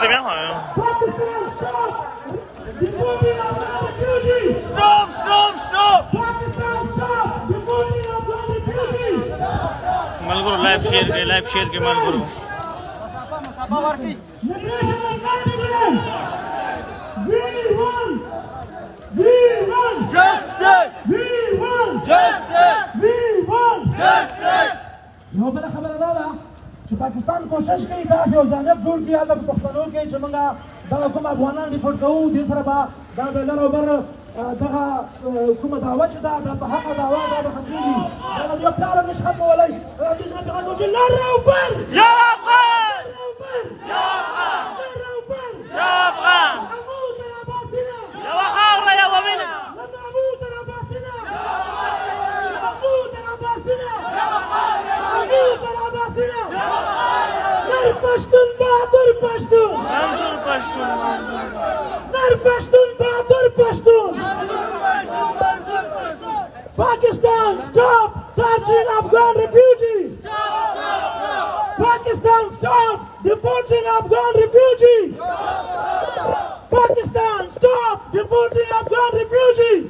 de bien. Pakistan, stop! Deporting Afghan refugees! Stop, stop, stop. Pakistan, stop! Deporting Afghan refugees! Malguru live share ke Malguru. Migration is not crime! We want! We want! Justice, We want! justice, We want! justice. یو بل خبره دا ده چې پاکستان کوشش کوي داسې یو ځانګړی جوړ کړي هلته په پښتنو کې چې موږ دغه کوم افغانان ډیپورټ کوو دې سره به دا د لر او بر دغه کومه دعوه چې ده دا په حقه دعوه دا به ختمېږي دا د دوی پلار هم نشي ختمولی دوی څخه پیغام کوي چې لر او بر Ya Afghan, لر او بر ya Afghan, لر او بر ya Afghan. محمود العباسينا Ya Wahara, ya Wamina. محمود العباسينا محمود العباسينا محمود العباسينا نر پشتون بہادر پشتون Manzur Pashtun, Manzur. نر پشتون بہادر پشتون Pakistan, stop torturing Afghan refugees! Pakistan, stop deporting Afghan refugees! Pakistan, stop deporting Afghan refugees!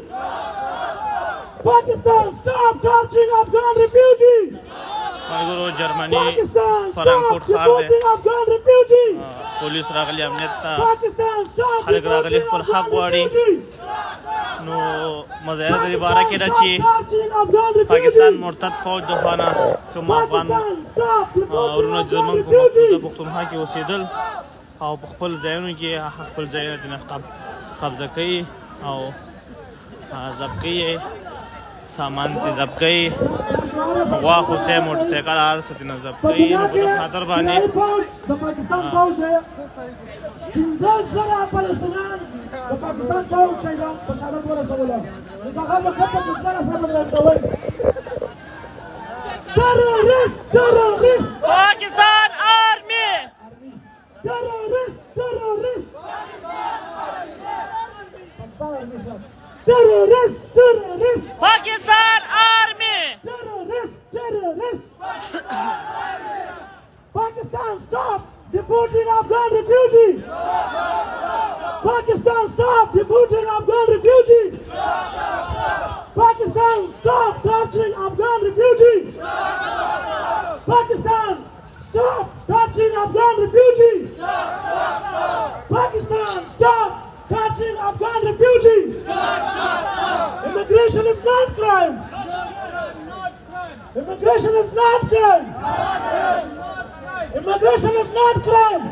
Pakistan, stop torturing Afghan refugees! Malguru Germany, Pakistan, Frankfurt stop khar de. deporting Afghan refugees! Police ragali amniyat ta. Pakistan, stop خلق راغلي deporting خپل حق Afghan غواړي. refugees! نو مظاهره د باره کې ده چې Torturing Afghan پاکستان refugees! مرتد فوج د خانه کوم افغان Pakistan, stop ورونه deporting زمونږ Afghan په مقصوده refugees! پښتونخوا کې اوسېدل او په خپل ځایونو کې خپل ځایونه دې نه قبضه کوي او ضبط کوي سامان دې ضبط کوي غوا خوسه موټرسایکل هر څه دې نه ضبط کوي نو په خاطر باندې د پاکستان فوج دی 15,000 فلسطینیان د پاکستان فوج شهادت ورسوله نو دغه وخت په ځان سره بدلوي terrorist Pakistan Army terrorist Pakistan Army terrorist Pakistan, stop deporting Afghan refugees! Pakistan, stop deporting Afghan refugees! Pakistan, stop torturing Afghan refugees! Pakistan, stop torturing Afghan refugees! Pakistan, stop torturing Afghan refugees! Immigration is not crime! Immigration is not crime! Immigration is not crime!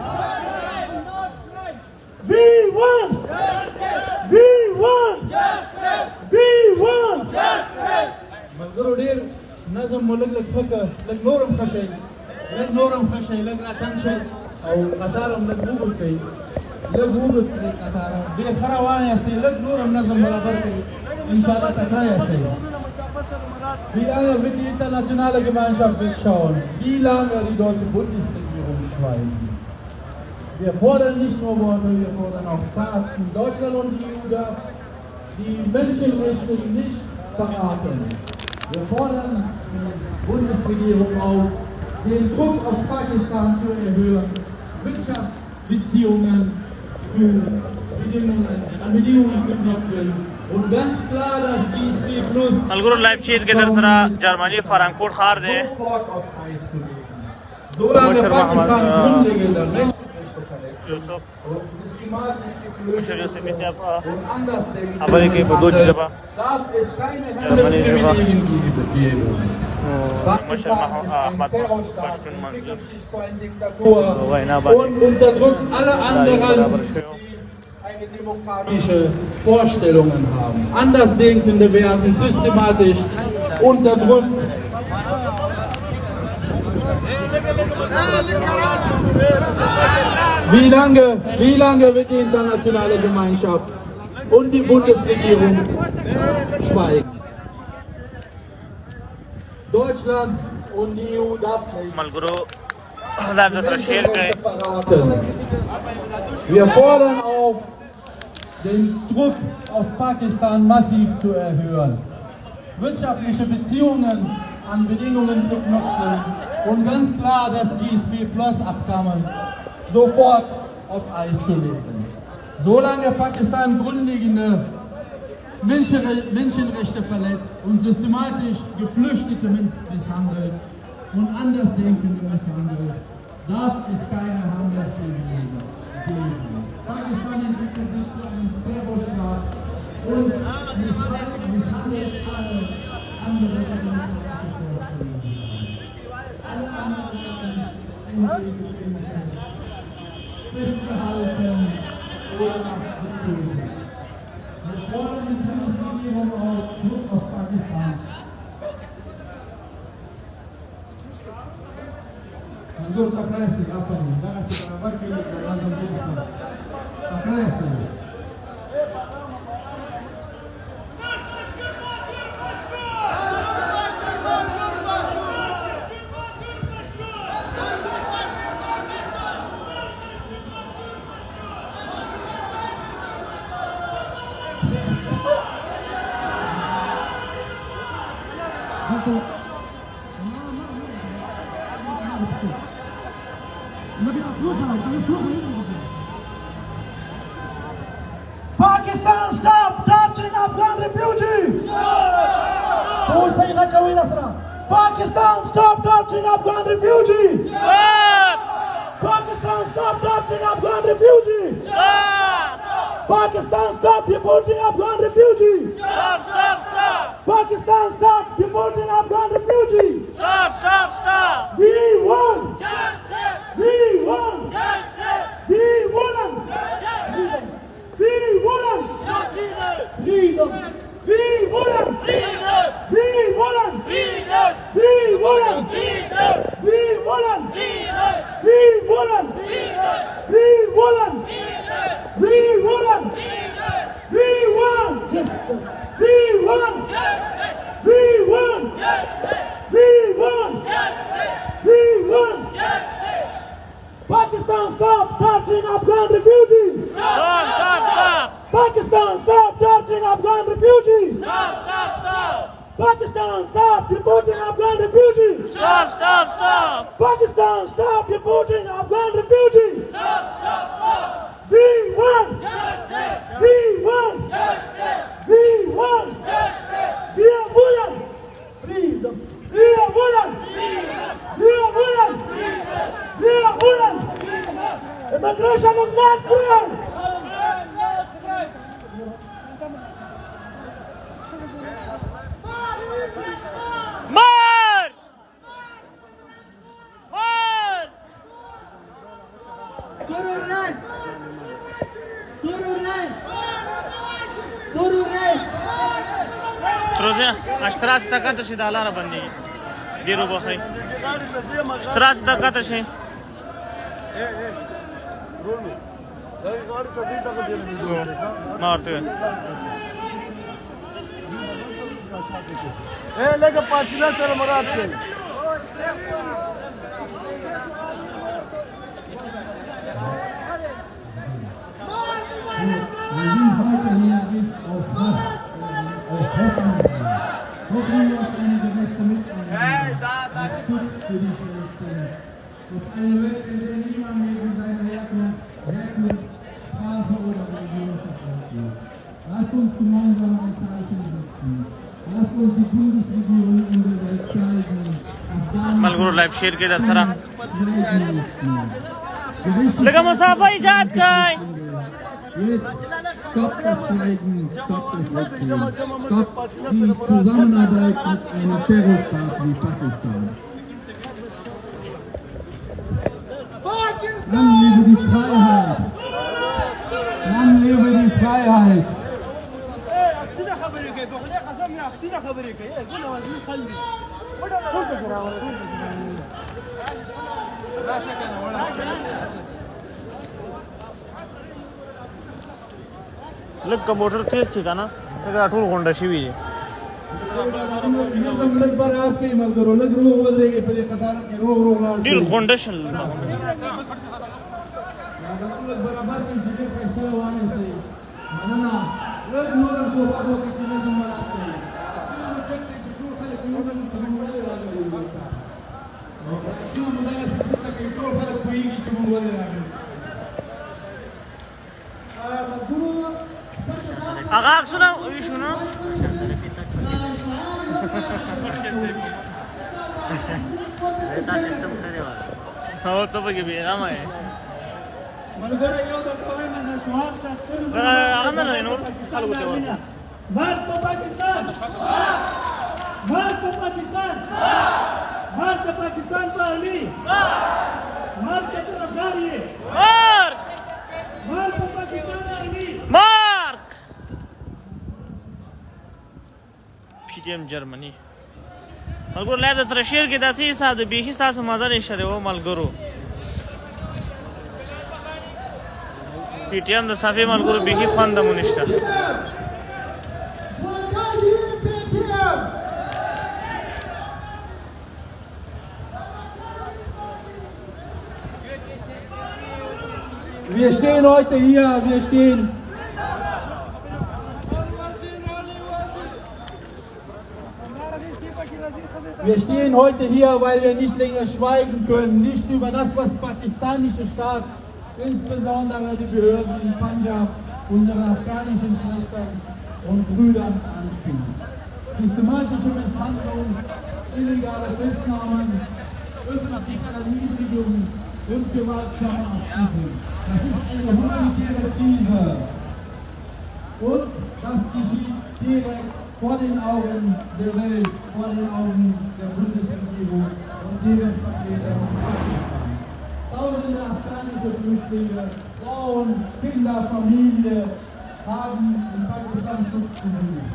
We want! ملګرو ډېر نظم مو لږ فکر لږ نورم ښه شئ لږ راتنګ شئ او قطار هم لږ وګت کړئ لږ وګت کړئ قطار ډېر ښه روان یاستئ لږ نورم نظم برابر کړئ انشاءالله تکړه یاستئ Wie lange wird die internationale Gemeinschaft wegschauen? Wie lange die deutsche Bundesregierung schweigen? Wir fordern nicht nur Worte, wir fordern auch Taten. Deutschland und die EU darf die Menschenrechte nicht verraten. Wir fordern die Bundesregierung auf, den Druck auf Pakistan zu erhöhen, Wirtschaftsbeziehungen zu Bedingungen zu knüpfen und ganz klar das GSP Plus ملګرو لایف شیر کې درته جرمني فرانکفورت ښار دی sofort auf Eis zu legen. Solange Pakistan grundlegende Menschenrechte verletzt یوسف und systematisch مشر geflüchtete یوسفي صاحب und andersdenkende خبرې کوي په دوج ژبه darf es keine Germany Handelsprivilegien geben. مشر احمد پښتون منظور Vor ein Diktator وینا باندې und unterdrückt alle برابر anderen, شوی eine demokratische Vorstellungen haben. Andersdenkende werden systematisch unterdrückt. Wie lange wird die internationale Gemeinschaft und die Bundesregierung schweigen? Deutschland und die EU darf nicht ملګرو دا درته شیر کړئ verraten. Wir fordern auf, den Druck auf Pakistan massiv zu erhöhen, wirtschaftliche Beziehungen an Bedingungen zu knüpfen und ganz klar das GSP Plus Abkommen sofort auf Eis zu legen. Solange Pakistan grundlegende Menschenrechte verletzt und systematisch Geflüchtete misshandelt und Andersdenkende misshandelt, darf es keine Handelshilfe geben. Pakistan entwickelt sich zu einem Terrorstaat und misshandelt alle andere alle anderen festgehalten oder bestätigt. Wir fordern die Bundesregierung auf, Druck auf Pakistan. Manzur Takrasi, Afani, Darasi Barabaki, Razam Bukta. Takrasi. Pakistan, stop torturing Afghan refugees! Pakistan, stop torturing Afghan refugees! Stop! Pakistan, stop torturing Afghan refugees! Stop! Pakistan, stop deporting Afghan refugees! Stop! Stop! Stop! Pakistan, stop deporting Afghan refugees! Stop! Stop! Stop! We won! Justice! We won! Justice! We won! We won! Freedom! We won! Freedom! We won! Freedom! We won! Freedom! We won! Freedom! We won! We won! We won! We won! Justice! We won! We won! We won! We won! Pakistan, stop torturing Afghan refugees! Stop! Stop! Stop! Pakistan, stop torturing Afghan refugees! Stop! Stop! Stop! Pakistan, stop deporting Afghan refugees! Stop! Stop! Stop! Pakistan, stop deporting Afghan refugees! Stop! Stop! Stop! We won! We won! We won! We are won! Freedom! We are won! We are won! We are won! Immigration is not clear! Mar! Mar! Terrorist! Terrorist! Terrorist! تروزه اشتراس تکات شي د لار باندې ډیرو بخای اشتراس تکات شي ما ورته لکه پاتیلا سره مراد دی Lasst uns gemeinsam ein Zeichen setzen. Lasst uns die Bundesregierung in der Welt zeigen. ملګرو لایف شیر کې در سره لکه مسافه ایجاد کړئ Stopp das Schweigen, stopp das Wegziehen, stopp die Zusammenarbeit mit einem Terrorstaat wie Pakistan. Lang lebe die Freiheit! Lang lebe die Freiheit! لږ کمپیوټر تیز ټیک نه دا ټول غونډه شوي دي نظم لږ برابر کړئ ملګرو لږ روغ ودرېږئ په دې قطار کې روغ لاړ شئ ډېر غونډه شل لږ برابر کړئ چې ډېر فیصله وانخلئ مننه لږ نور هم کوښښ وکړئ چې نظم مراعات کړئ چې ټول خلک نظم ته موږ ولې راغلي یو او چې موږ دغسې فکر کوي ټول خلک پوهېږي چې موږ ولې راغلي هغه عکسونه شنو دا سیستم خري وای او ته به بیغمه یې ملګری یو د کومه نه شواب شخصونه دا هغه نه لري نور خلکو ته ورته مارک په پاکستان مارک په پاکستان مارک په پاکستان په علي مارک ته راغلی مارک مارک په پاکستان علي مارک پی ټی ایم جرمني ملګرو لایب د ترشیر کې داسې حساب د بیخي ستاسو مزه نشته و ملګرو پی ټی ایم د صافي ملګرو بیخي خوند مو نشته Wir stehen heute hier, wir stehen heute hier, weil wir nicht länger schweigen können, nicht über das, was pakistanische Staat, insbesondere die Behörden in Punjab, unseren afghanischen Schwestern und Brüdern anfühlen. Systematische Misshandlung, illegale Festnahmen, öffentliche Erniedrigung und gewaltsame Abschiebung. Das ist eine humanitäre Krise. Und das geschieht direkt vor den Augen der Welt, vor den Augen der Bundesregierung und deren Vertreter in Pakistan. Tausende afghanische Flüchtlinge, Frauen, Kinder, Familien haben in Pakistan Schutz gesucht.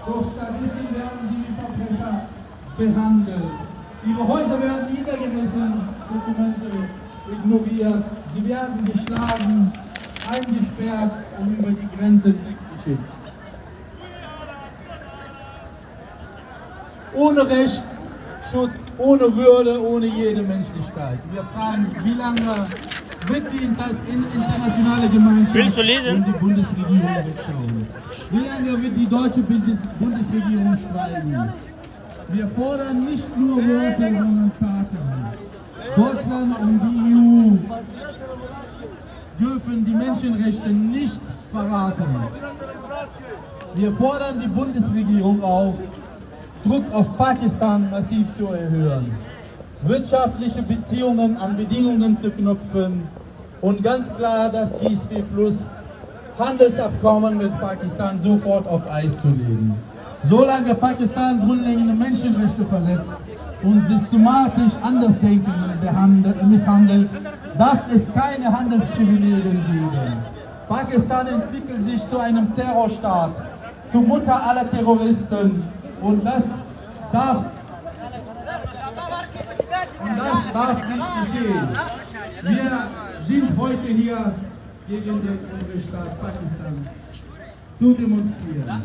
Doch stattdessen werden sie wie Verbrecher behandelt. Ihre Häuser werden niedergerissen, Dokumente ignoriert, sie werden geschlagen, eingesperrt und über die Grenze weggeschickt. Ohne Recht, Schutz, ohne Würde, ohne jede Menschlichkeit. Wir fragen, wie lange wird die internationale Gemeinschaft und die Bundesregierung wegschauen? Wie lange wird die deutsche Bundesregierung schweigen? Wir fordern nicht nur Worte, sondern Taten. Deutschland und die EU dürfen die Menschenrechte nicht verraten. Wir fordern die Bundesregierung auf, Druck auf Pakistan massiv zu erhöhen, wirtschaftliche Beziehungen an Bedingungen zu knüpfen und ganz klar das GSP Plus Handelsabkommen mit Pakistan sofort auf Eis zu legen. Solange Pakistan grundlegende Menschenrechte verletzt und systematisch Andersdenkende misshandelt, darf es keine Handelsprivilegien geben. Pakistan entwickelt sich zu einem Terrorstaat, zur Mutter aller Terroristen und das darf nicht geschehen. Wir sind heute hier gegen den Staat Pakistan zu demonstrieren.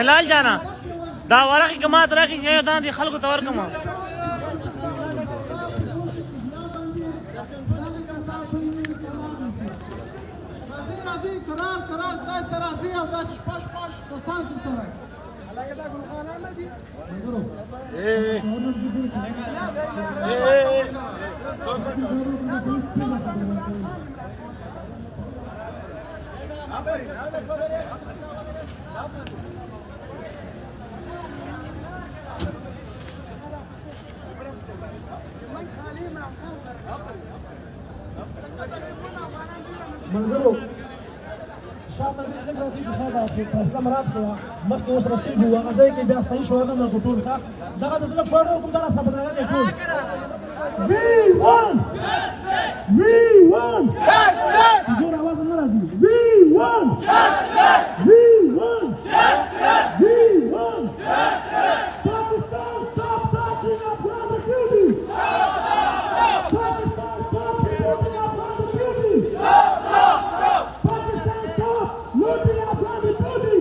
هلال جانا دا ورقه کما ترکه چې دا دي خلکو تور کما راځي قرار داسته راځي او داسې پاش د سانس سره علاقه دا ګلخانه دي ملګرو شاته دې څنګه راځي چې خاطر په فیصله مراد کړه مخکې اوس رسیدو هغه ځای کې بیا صحیح شو هغه مې ټول کا دغه د څه شو کوم درس په دغه کې ټول we won جوړ आवाज نه راځي we won Pakistan stop touching our brother beauty Pakistan stop supporting our brother beauty Pakistan stop looting our brother beauty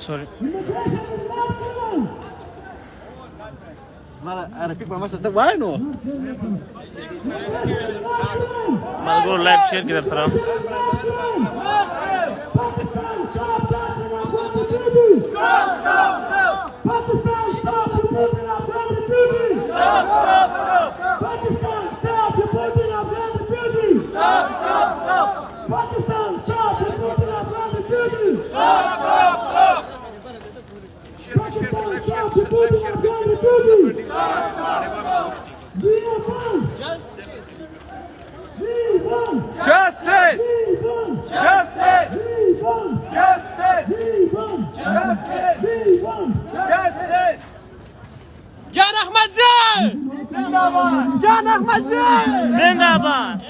sorry. Immigration is not criminal. ملګرو لایف شیر کې درسره Pakistan, stop deporting Afghan refugees! Stop! Pakistan, stop deporting Afghan refugees! Stop! Pakistan, stop deporting Afghan refugees! Stop! Pakistan, stop deporting Afghan refugees! We want justice! We want Justice! We want Justice! We want Justice! We want Justice! We want Justice! جان احمد زی جان احمد زی زنده‌باد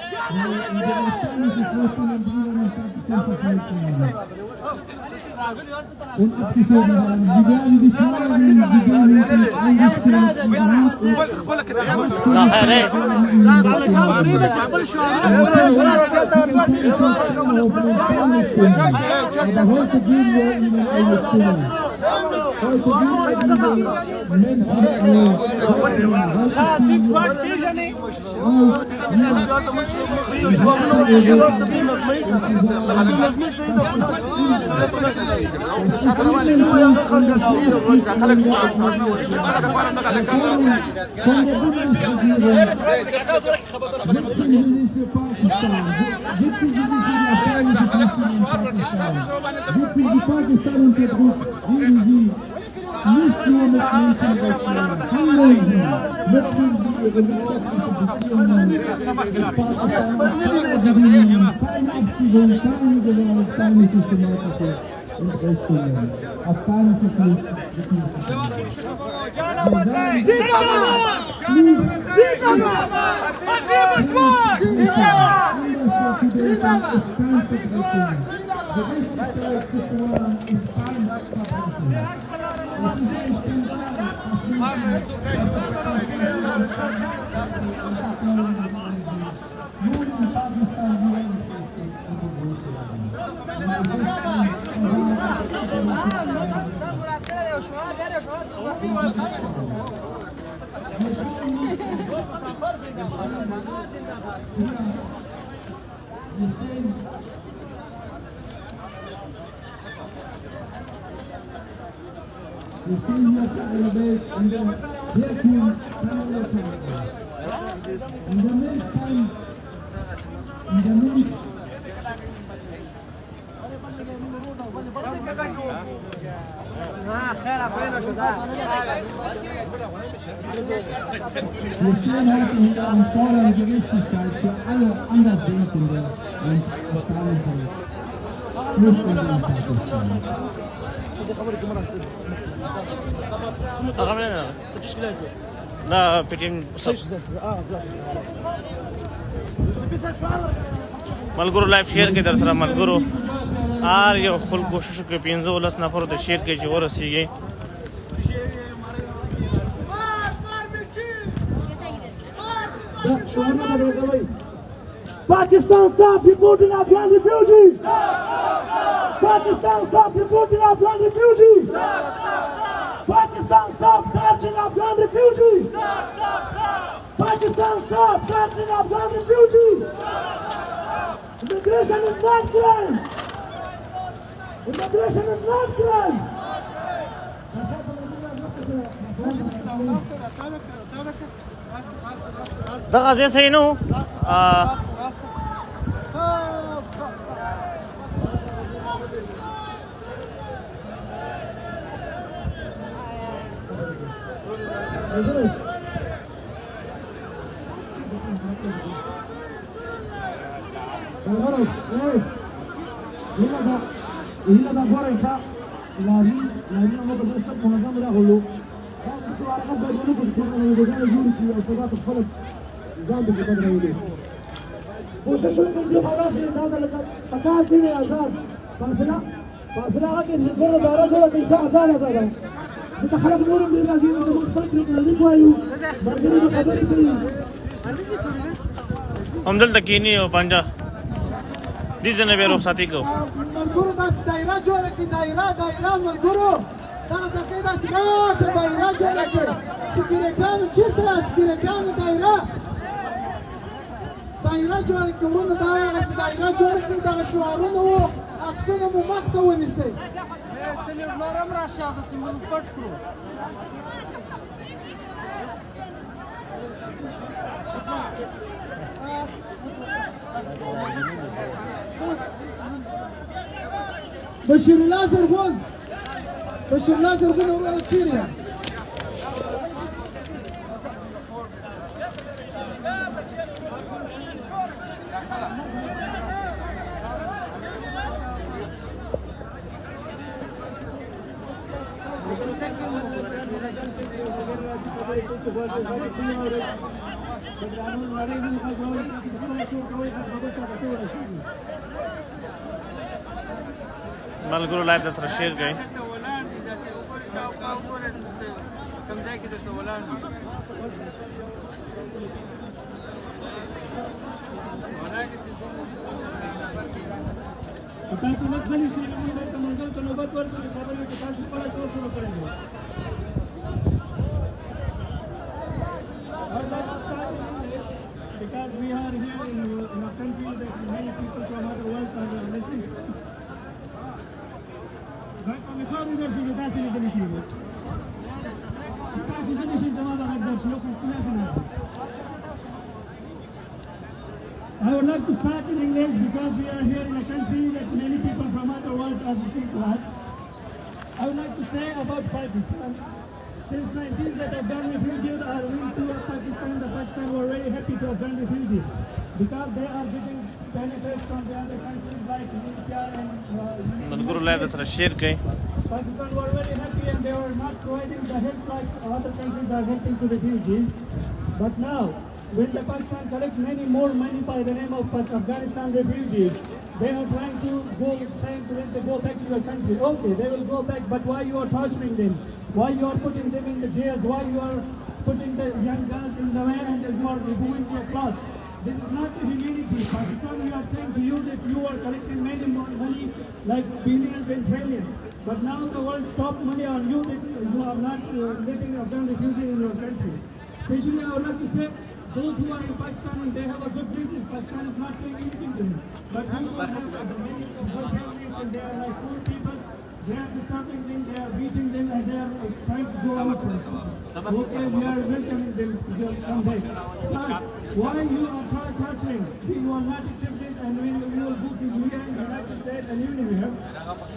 لا خير لا بيتين ملګرو لایف شیر کې در سره ملګرو هر یو خپل کوشش کوي 15 نفر د شیر کې چې ورسیږي Pakistan, stop deporting Afghan refugees! Pakistan, stop deporting Afghan refugees! Pakistan, stop torturing Afghan refugees! Pakistan, stop torturing Afghan refugees! Immigration is not crime! Immigration is not crime! دغه ځای صحیح نه و هنا ده غوري ښه لاریون مو په دې سره منظم راغلو دا څه حرکت باید ونکړو چې موږ د ځای جوړ کړو او سبا په خپل ځان ته بدل راوړو کوشش وکړو چې خلاص دا د پکار دی آزاد فاصله هغه کې چې ګور دارا جوړه کړي آزاد دا خلک نور هم راځي نو موږ خپل کړی وایو مرګري خبرې کوي همدلته کینی او پنجا دې ځنه به رخصتي کو ملګرو داسې دایره جوړه کړي دایره ملګرو دغه ځکه داسې غاټه دایره جوړه کړي سکیورټیانو چېرته سکیورټیانو دایره جوړه کړي ورونه دا هغسې دایره جوړه کړي دغه شعارونه وو عکسونه مو مخته ونیسئ بشیر الله زرغون ورونه چیرې یم ملګرو لایف ته شیر گئی Because we are here in a country that many people from other world are listening. But on the phone, there's a facility. I would like to start in English because we are here in a country that many people from other world are listening to us. I would like to say about Pakistan. Since 90s that Afghan refugees are linked to Pakistan, the Pakistan were very happy to Afghan refugees because they are getting benefits from the other countries like Indonesia and ملګرو لایف ته شیر گئی Pakistan were very happy and they were not providing the help like other countries are helping to refugees. But now, when the Pakistan collect many more money by the name of Afghanistan refugees, they are trying to go, saying to them to go back to your country. Okay, they will go back, but why you are torturing them? Why you are putting them in the jails? Why you are putting the young girls in the van and you are removing their clothes? This is not humanity. Pakistan, we are saying to you that you are collecting many more money, like billions and trillions. But now the world stopped money on you that you are not letting Afghan refugees in your country. Especially, I would like to say, those who are in Pakistan and they have a good business, Pakistan is not saying anything to them. But you have many good families and they are like poor people. They are disturbing them, they are beating them, and they are trying to go out. Okay, we are welcoming them to come back. But why you are torturing? You are not accepted, and when you will go to UN, United States, and anywhere,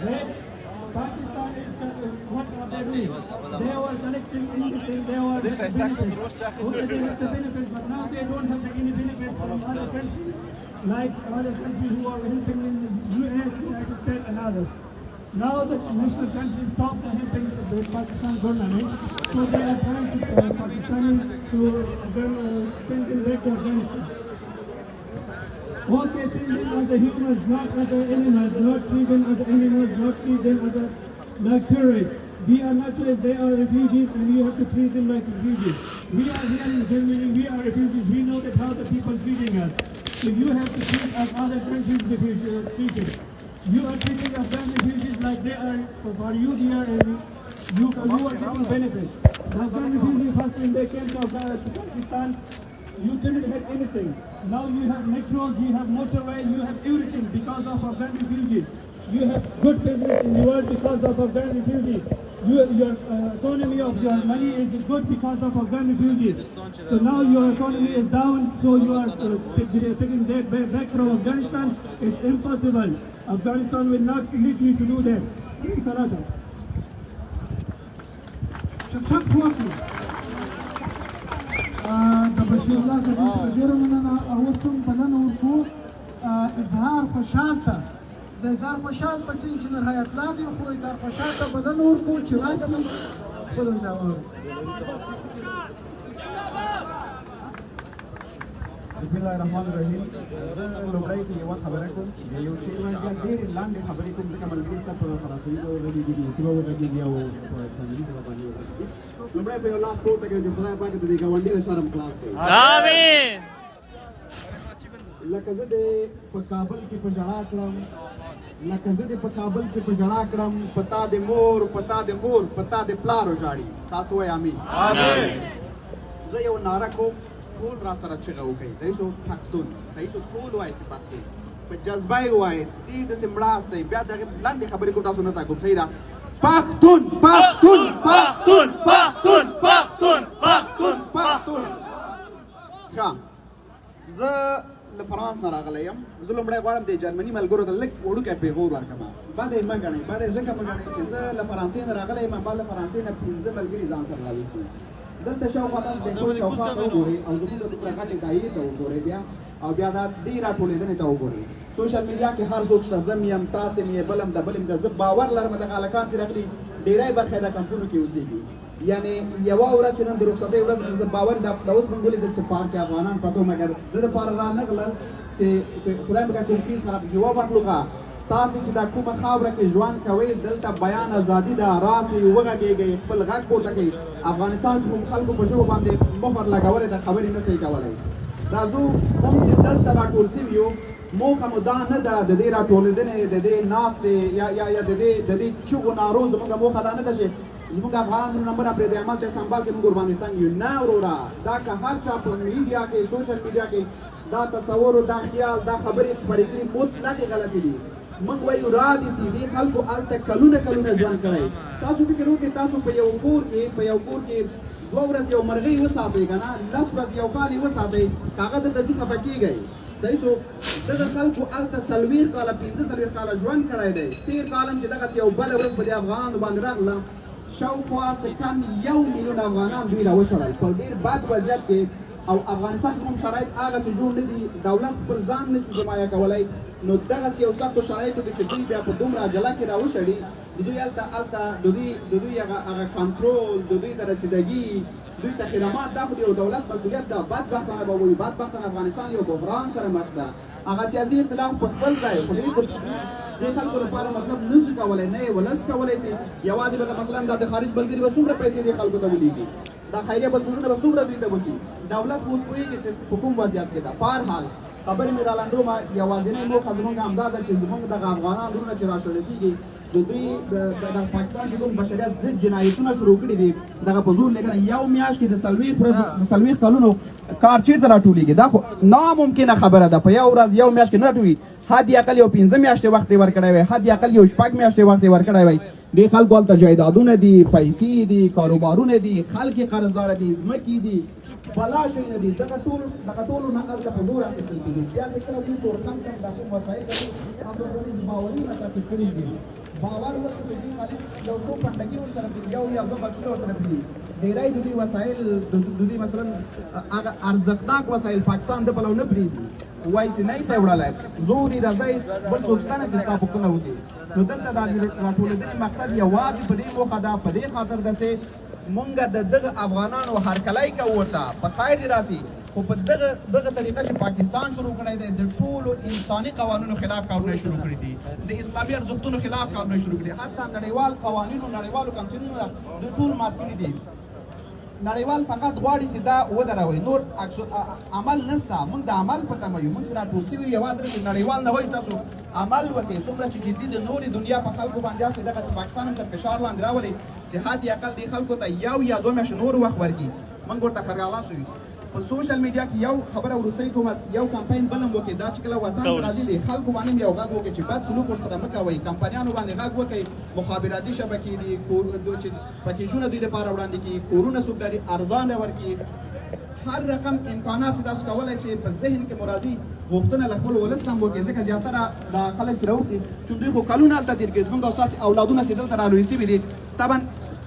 then Pakistan is what are they doing? They were collecting anything, they were benefits. Okay, they have the benefits, but now they don't have any benefits from other countries, like other countries who are helping in the US, United States, and others. Now the national countries stopped the helping the Pakistan government, so they are trying to Pakistanis to send them back to Afghanistan. Okay, send them as the humans, not as the animals, not treat them as the animals, not treat them as like terrorists. We are not terrorists, they are refugees, and we have to treat them like refugees. We are here in Germany, we are refugees, we know that how the people treating us. So you have to treat as other countries treated. You are treating Afghan refugees like they are for you here, and you are getting benefits. The Afghan refugees first when they came to Pakistan, you didn't have anything. Now you have metros, you have motorway, you have everything because of Afghan refugees. You have good business in the world because of Afghan refugees. Your economy of your money is good because of Afghan refugees. So now your economy is down, so you are taking that back from Afghanistan. It's impossible. Afghanistan will not permit you to do that. Thanks a lot. د بشیر الله زرغون څخه ډېره مننه او اوس هم بلنه ورکوو اظهار خوشحال ته د اظهار خوشحال پسې انجینر حیات الله دی خو اظهار خوشحال ته بلنه ورکوو چې راشي خپل وینا واوري بسم الله الرحمن الرحیم لومړی کې یوه خبره کوم یو شی وایم بیا ډېرې لاندې خبرې کوم ځکه ملګري ستا په فرانسوي به ولګېږي انګلیسي به وغږېږي او په قانوني ژبه باندې وغږېږي لومړی به یو لاس پورته کوي چې خدای پاک د دې ګاونډي له شرم خلاص کړي آمین لکه زه دې په کابل کې په ژړا کړم لکه زه دې په کابل کې په ژړا کړم په تا دې مور په تا دې مور په تا دې پلار وژاړي تاسو وایئ امین زه یو ناره کوم ټول را سره چغه وکړئ صحیح شو پښتون صحیح شو ټول وایي چې پښتون په جذبه یې ووایئ دې داسې مړاس دی بیا دغې لنډې خبرې کوم تاسو نه تا کوم صحیح ده پښتون پښتون پښتون پښتون پښتون پښتون پښتون ښه زه له فرانس نه راغلی یم زه لومړی غواړم د جرمني ملګرو ته لږ وړوکی پیغور ورکړم بد یې مه ګڼئ بد یې ځکه مه ګڼئ چې زه له فرانسې نه راغلی یم ما له فرانسې نه 15 ملګري ځان سره راوستي دلته شاوخوا تاسو د کور شاوخوا ته وګورئ او زموږ د دومره غټې دایرې ته وګورئ بیا او بیا دا دې راټولېدنې ته وګورئ سوشل میډیا کې هر څوک شته زه یم تاسې م یې بل م د بل م د زه باور لرم دغه هلکان چې راغلي ډېری برخه یې د کمپونو کې اوسېږي یعنې یوه ورځ چې نن د رخصتۍ ورځ زه باور دا اوس موږ ولیدل چې پارک کې افغانان پتو مګر د دپاره رانغلل چې خدای مې کوم چیز خراب کړي یوه مخلوقه تاسې چې دا کومه خاوره کې ژوند کوئ دلته بیان ازادي ده راسئ وغږېږئ خپل غږ پورته کوئ افغانستان کې کوم خلکو په ژبو باندې مهر لګولی د خبرې نه صحیح کولی دا زه هم چې دلته راټول سوي یو موخه مو دا نه ده د دې راټولېدنې د دې ناستې یا د دې چغو نارو زموږ موخه دا نه ده چې زموږ افغانانو نمبر پرې د عمل ته سنبال کې موږ ورباندې تنګ یو نه وروره دا که هر چا په میډیا کې سوشل میډیا کې دا تصور دا خیال دا خبرې خپرې کړي مطلقې غلطې دي موږ وایو را دي سي دې خلکو هلته کلونه ژوند کړی تاسو فکر وکړئ تاسو په یو کور کې 2 ورځې یو مرغۍ وساتئ که نه 10 ورځې یو کال یې وساتئ که هغه دلته ځي خفه کېږئ صحیح شو دغه خلکو هلته 40 کاله 45 کاله ژوند کړی دی تېر کال هم چې دغسې یو بده ورځ په دې افغانانو باندې راغله شاوخوا څه کم 1 میلیون افغانان دوی راوشړل په ډېر بد وضعیت کې او افغانستان کې هم شرایط هغسې جوړ نه دي دولت خپل ځان نه شي حمایه کولی نو دغسې یو سختو شرایطو کې چې دوی بیا په دومره عجله کې راوشړي د دوی هلته د دوی هغه کنټرول د دوی د رسیدګي دوی ته خدمات دا خو د یو دولت مسؤلیت ده بدبختانه به وایي بدبختانه افغانستان یو بحران سره مخ ده هغه سیاسي اختلاف په خپل ځای خو دې خلکو لپاره مطلب نه شي کولی نه یې ولس کولی شي یوازې به مثلا دا د خارج ملګري به څومره پیسې دې خلکو ته ولیږي دا خیریه بنسټونه به څومره دوی ته وکړي دولت خو اوس پوهېږي چې په کوم وضعیت کې ده په هر حال خبرې مې رالنډوم یوازینۍ موخه زموږ همدا ده چې زموږ دغه افغانان وروڼه چې راشړل کېږي د دوی د پاکستان چې کوم بشریت ضد جنایتونه شروع کړي دي دغه په زور لګنه یو میاشت کې د 40 کلونو کار چېرته راټولېږي دا خو ناممکنه خبره ده په یو ورځ یو میاشت کې نه راټولېږي حد اقل یو 15 میاشتې وخت یې ورکړی وی حد اقل یو 6 میاشتې وخت یې ورکړی وی دې خلکو هلته جایدادونه دي پیسې دي کاروبارونه دي خلک یې قرضداره دي ځمکې دي بلا شی نه دي دغه ټولو نه هلته په زور اخیستل کېږي بیا چې کله دوی تورکم کم دا کوم وسایل دي هغه باوري مسافر کړي دي باور ورته چې دوی خالي یو څو پنډګي ورسره دي یو یا دوه بچونه ورسره دي ډېری د دوی وسایل د دوی مثلا هغه ارزښتناک وسایل پاکستان د پلو نه پرېږدي وایي چې نه یې سئ وړلی زور یې راځئ بل څوک شته نه چې ستا پوښتنه وکړي نو دلته دا راټولېدنې مقصد یوازې په دې موخه ده په دې خاطر ده چې مونږ د دغه افغانانو هرکلی کوو ورته په خیر دې راسي خو په دغه طریقه چې پاکستان شروع کړی دی د ټولو انساني قوانینو خلاف کارونه شروع کړي دي د اسلامي ارزښتونو خلاف کارونه شروع کړي حتی نړیوال قوانینو نړیوالو کنسیونونو د ټول مات کړي دي نړیوال فقط غواړي چې دا ودروي نور عمل نشته موږ د عمل په تمه یو موږ سره ټول شوي یوازې نړیوال نه وایي تاسو عمل وکړئ څومره چې جدي د نورې دنیا په خلکو باندې هسې دغه چې پاکستان هم تر فشار لاندې راولي چې حد اقل دې خلکو ته یو یا 2 میاشتې نور وخت ورکړي موږ ورته خرګالاس وي په سوشل میډیا کې یو خبره وروستۍ کوم یو کمپاین بل هم وکړي دا چې کله وطن ته راځي د خلکو باندې یو غږ وکړي چې بد سلوک ورسره مه کوئ کمپنیانو باندې غږ وکړئ مخابراتي شبکې دي چې پکیجونه دوی دپاره وړاندې کړي کورونه څوک لري ارزانه ورکړي هر رقم امکانات چې تاسو کولی شئ په ذهن کې مو راځي غوښتنه له خپلو ولس نه هم وکړئ ځکه زیاتره دا خلک چې راوکړي چې دوی خو کلونه هلته تېر کړي زموږ او ستاسې اولادونه چې دلته رالوی شوي دي طبعا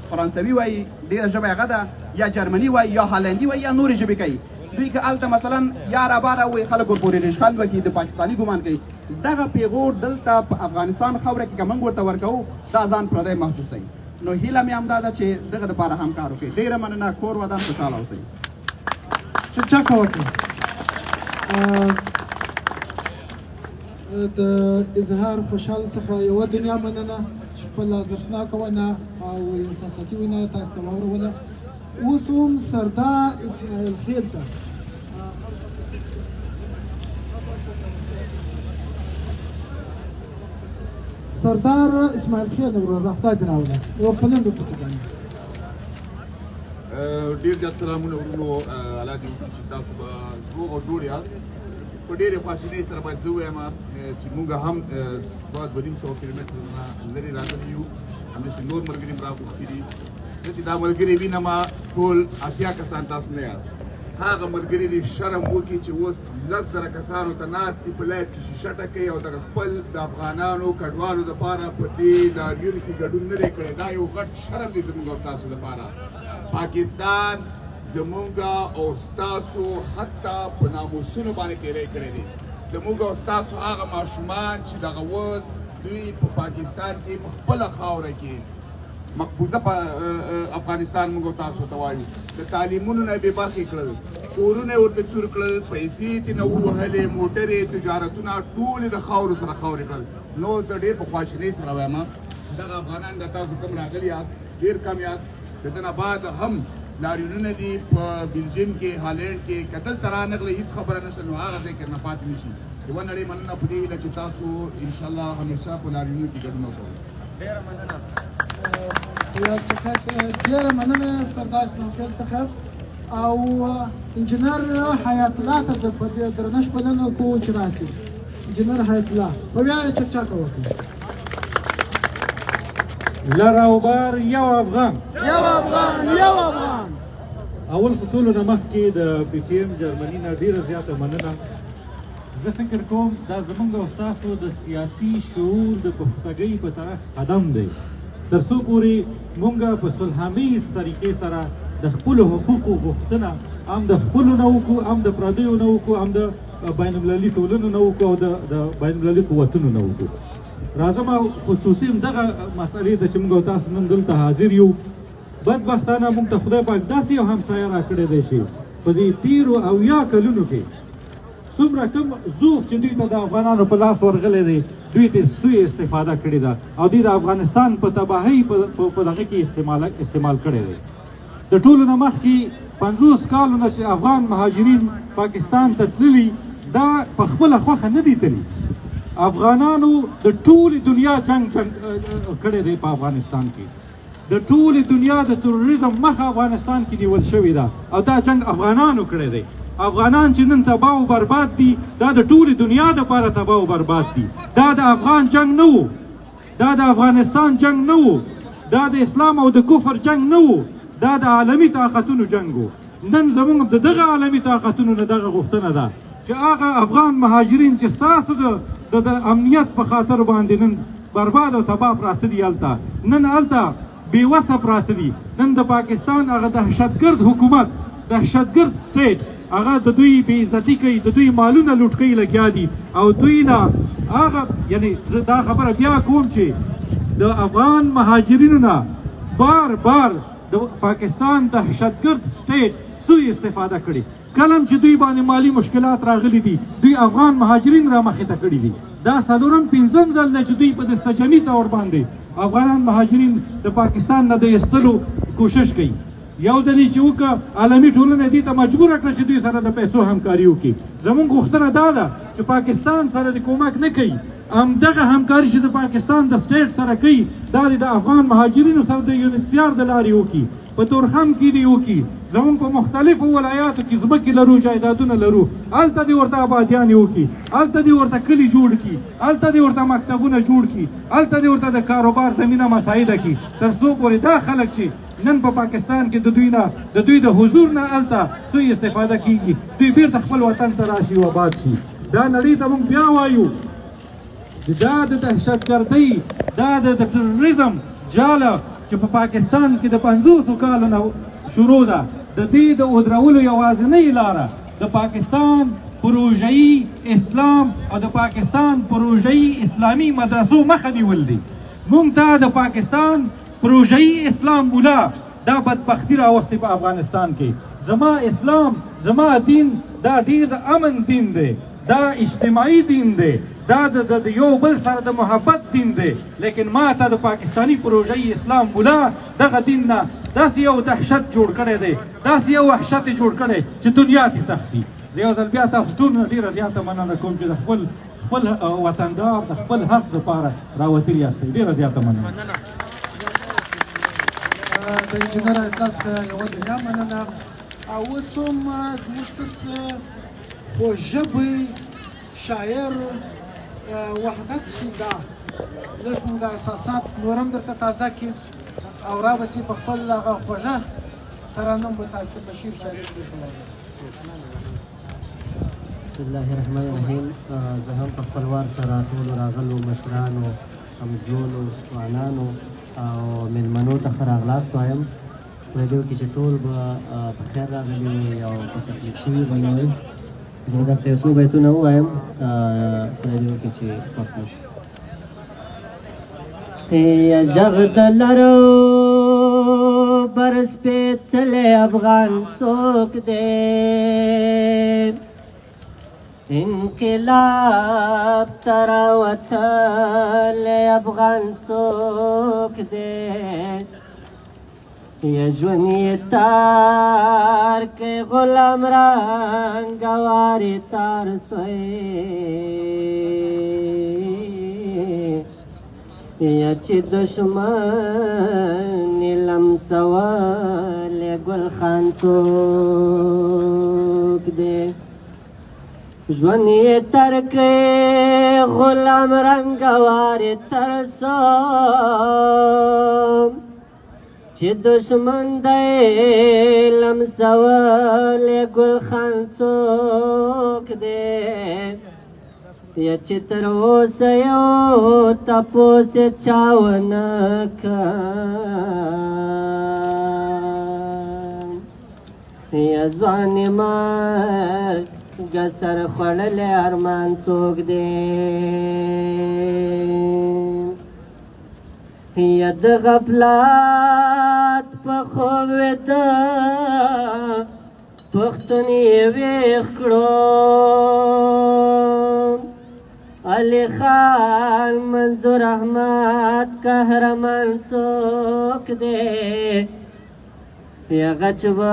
فرانسوي وایي ډېره ژبه هغه ده یا جرمني وایي یا هالندي وایي یا نورې ژبې کوي دوی که هلته مثلا یا راباره وایي خلک ورپورې ریشخند وکړي د پاکستاني ګمان کوي دغه پیغور دلته په افغانستان خاوره کې که موږ ورته ورکوو دا ځان پردی محسوسوي نو هیله مې همدا ده چې دغه دپاره هم کار وکړي ډېره مننه کور ودان خوشحاله اوسئ چکچکه وکړي د اظهار خوشحال څخه یوه دنیا مننه چې خپل ارزښتناکه ونه او احساساتي ونه یې تاسو ته واوروله اوس هم سردار اسماعیل خیل ته سردار اسماعیل خېل ورور خدای دې راوله یو په لنډو ټکو باندې ډېر زیات سلامونه ورونو الله دې وکړي چې تاسو به روغ او جوړ یاست په ډېرې خواشینۍ سره باید زه ووایم چې موږ هم 200 کیلومتره نه لرې راغلي یو همداسې نور ملګري م راغوښتي دي زه چې دا ملګري وینم ټول 80 کسان تاسو نه یاست هغه ملګري دې شرم وکړي چې اوس 10,000 کسانو ته ناست دي په لایف کې شیشه ټکوي او دغه خپل د افغانانو کډوالو دپاره په دې لاریونو کې ګډون نه دی کړی دا یو غټ شرم دی زموږ او ستاسو لپاره پاکستان زموږ او ستاسو حتی په ناموسونو باندې تېری کړی دی زموږ او ستاسو هغه ماشومان چې دغه اوس دوی په پاکستان کې په خپله خاوره کې مقبوضه په افغانستان موږ تاسو ته وایو د تعلیمونو نه بې برخې کړل کورونه یې ورته چور کړل پیسې یې ترې نه ووهلې موټرې تجارتونه ټول یې د خاورو سره خاورې کړل نو زه ډېر په خواشینۍ سره وایم دغه افغانان د تاسو کوم راغلي یاست ډېر کم یاست د دې نه بعد هم لاریونونه دي په بلجیم کې هالینډ کې که دلته رانغلئ هېڅ خبره نشته نو هغه ځای کې نه پاتې نه شي یوه نړۍ مننه په دې هیله چې تاسو انشاءالله همیشه په لاریونونو کې ګډون وکړئ ډېره مننه سردار اسماعیل خېل څخه او انجینر حیات الله ته د درنښت بلنه کوو چې راسي انجینر حیات الله په ویاړ چکچاکه وکړي لر او بر یو افغان یو افغان یو افغان اول خو ټولو نه مخکې د پی ټي ایم جرمني نه ډېره زیاته مننه زه فکر کوم دا زموږ او ستاسو د سیاسي شعور د پختګۍ په طرف قدم دی تر څو پورې موږ په صلحامیز طریقې سره د خپلو حقوقو غوښتنه هم د خپلو نه وکړو هم د پردیو نه وکړو هم د بین المللي ټولنو نه وکړو او د بین المللي قوتونو نه وکړو راځم خصوصي همدغه مسئلې ده چې موږ او تاسو نن دلته حاضر یو بدبختانه موږ ته خدای پاک داسې یو همسایه راکړی دی چې په دې تېرو 80 کلونو کې څومره کم ضعف چې دوی ته د افغانانو په لاس ورغلی دی دوی ترې سوی استفاده کړې ده او دوی د افغانستان په تباهۍ په دغه کې استعمال کړی دی د ټولو نه مخکې 50 کالو نه چې افغان مهاجرین پاکستان ته تللي دا په خپله خوښه نه دي تللي افغانانو د ټولې دنیا جنګ کړی دی په افغانستان کې د ټولې دنیا د تروریزم مخه افغانستان کې نیول شوې ده او دا جنګ افغانانو کړی دی افغانان چې نن تباه او برباد دي دا د ټولې دنیا دپاره تباه او برباد دي دا د افغان جنګ نه و دا د افغانستان جنګ نه و دا د اسلام او د کفر جنګ نه و دا د عالمي طاقتونو جنګ و نن زموږ د دغه عالمي طاقتونو نه دغه غوښتنه ده چې هغه افغان مهاجرین چې ستاسو د امنیت په خاطر باندې نن برباد او تباه پراته دي هلته نن هلته بېوسه پراته دي نن د پاکستان هغه دهشتګرد حکومت دهشتګرد سټیټ هغه د دوی بې عزتي کوي د دوی مالونه لوټ کوي لګیا دي او دوی نه هغه یعنی زه دا خبره بیا کوم چې د افغان مهاجرینو نه بار بار د پاکستان دهشتګرد سټیټ سوء استفاده کړې کلم چې دوی باندې مالی مشکلات راغلي دي دوی افغان مهاجرین را مخې ته کړي دي دا څلورم پنځم ځل دی چې دوی په دستجمي طور باندې افغانان مهاجرین د پاکستان نه د ایستلو کوشش کوي یو دلی چې وکړه عالمي ټولنه دې ته مجبوره کړه چې دوی سره د پیسو همکاري وکړي زموږ غوښتنه دا ده چې پاکستان سره د کومک نه کوي همدغه همکاري چې د پاکستان د سټیټ سره کوي دا د افغان مهاجرینو سره د UNHCR د لارې وکړي په تورخم کې دې وکړي زموږ په مختلفو ولایاتو کې ځمکې لرو جایدادونه لرو هلته دې ورته آبادیانې وکړي هلته دې ورته کلي جوړ کړي هلته دې ورته مکتبونه جوړ کړي هلته دې ورته د کاروبار زمینه مساعده کړي تر څو پورې دا خلک چې نن په پاکستان کې د دوی د حضور نه هلته سوء استفاده کیږي دوی بیرته خپل وطن ته راشي او آباد شي دا نړۍ ته موږ بیا وایو چې دا د دهشتګردۍ دا د تروریزم جاله چې په پاکستان کې د 50 کالو نه شروع ده د دې د ودرولو یوازینۍ لاره د پاکستان پروژه‌ایي اسلام او د پاکستان پروژه‌ایي اسلامي مدرسو مخه نیول دي موږ ته د پاکستان پروژه‌ایي اسلام مولا دا بدبختي راوستې په افغانستان کې زما اسلام زما دین دا ډېر د امن دین دی دا اجتماعي دین دی دا د یو بل سره د محبت دین دی لیکن ما ته د پاکستاني پروژه‌ایي اسلام مولا دغه دین نه داسې یو دهشت جوړ کړی دی داسې یو وحشت جوړ کړی چې دنیا ته تښتي زه یو ځل بیا تاسو ټول نه ډېره زیاته مننه کوم چې د خپل وطندار د خپل حق لپاره راوتلي یاستئ. ډېره زیاته مننه. د انجینر اطلاس یوه دنیا مننه. او اوس هم زموږ کس خوږژبی شاعر وحدت شیدا لږ موږ احساسات نور هم درته تازه کړي او رابسي په خپل هغه خوږه ترنم به تاسو ته بشیر شریف وکړو. بسم الله الرحمن الرحیم. زه هم په خپل وار سره ټولو راغلو مشرانو، همزولو، ځوانانو او میلمنو ته ښه راغلاست وایم. خدای دې وکړي چې ټول به په خیر راغلي وي او په تکلیف شوي به نه وي. زه درته یو څو بیتونه ووایم، خدای دې وکړي چې خوښ مو شي. یا ژغ د لرو بر سپېڅلی افغان څوک دی؟ انقلاب ته راوتلی افغان څوک دی؟ یا ژوند یې تار کړی غلام رنګوار یې تار سوی؟ یا چې دشمن یې لمسولی ګل خان څوک دی؟ ژوند یې تر کړی غلام رنګوار یې تر سو چې دشمن دی لمسولی ګل خان څوک دی؟ یا چې تر اوسه یو تپوس یې چا ونه کړ؟ یا ځوان یې مرګه سر خوړلی ارمان څوک دی؟ یا د غفلت په خوب ویده پښتون یې ویښ کړو؟ علی خان منظور احمد قهرمان څوک دی؟ یا غچ به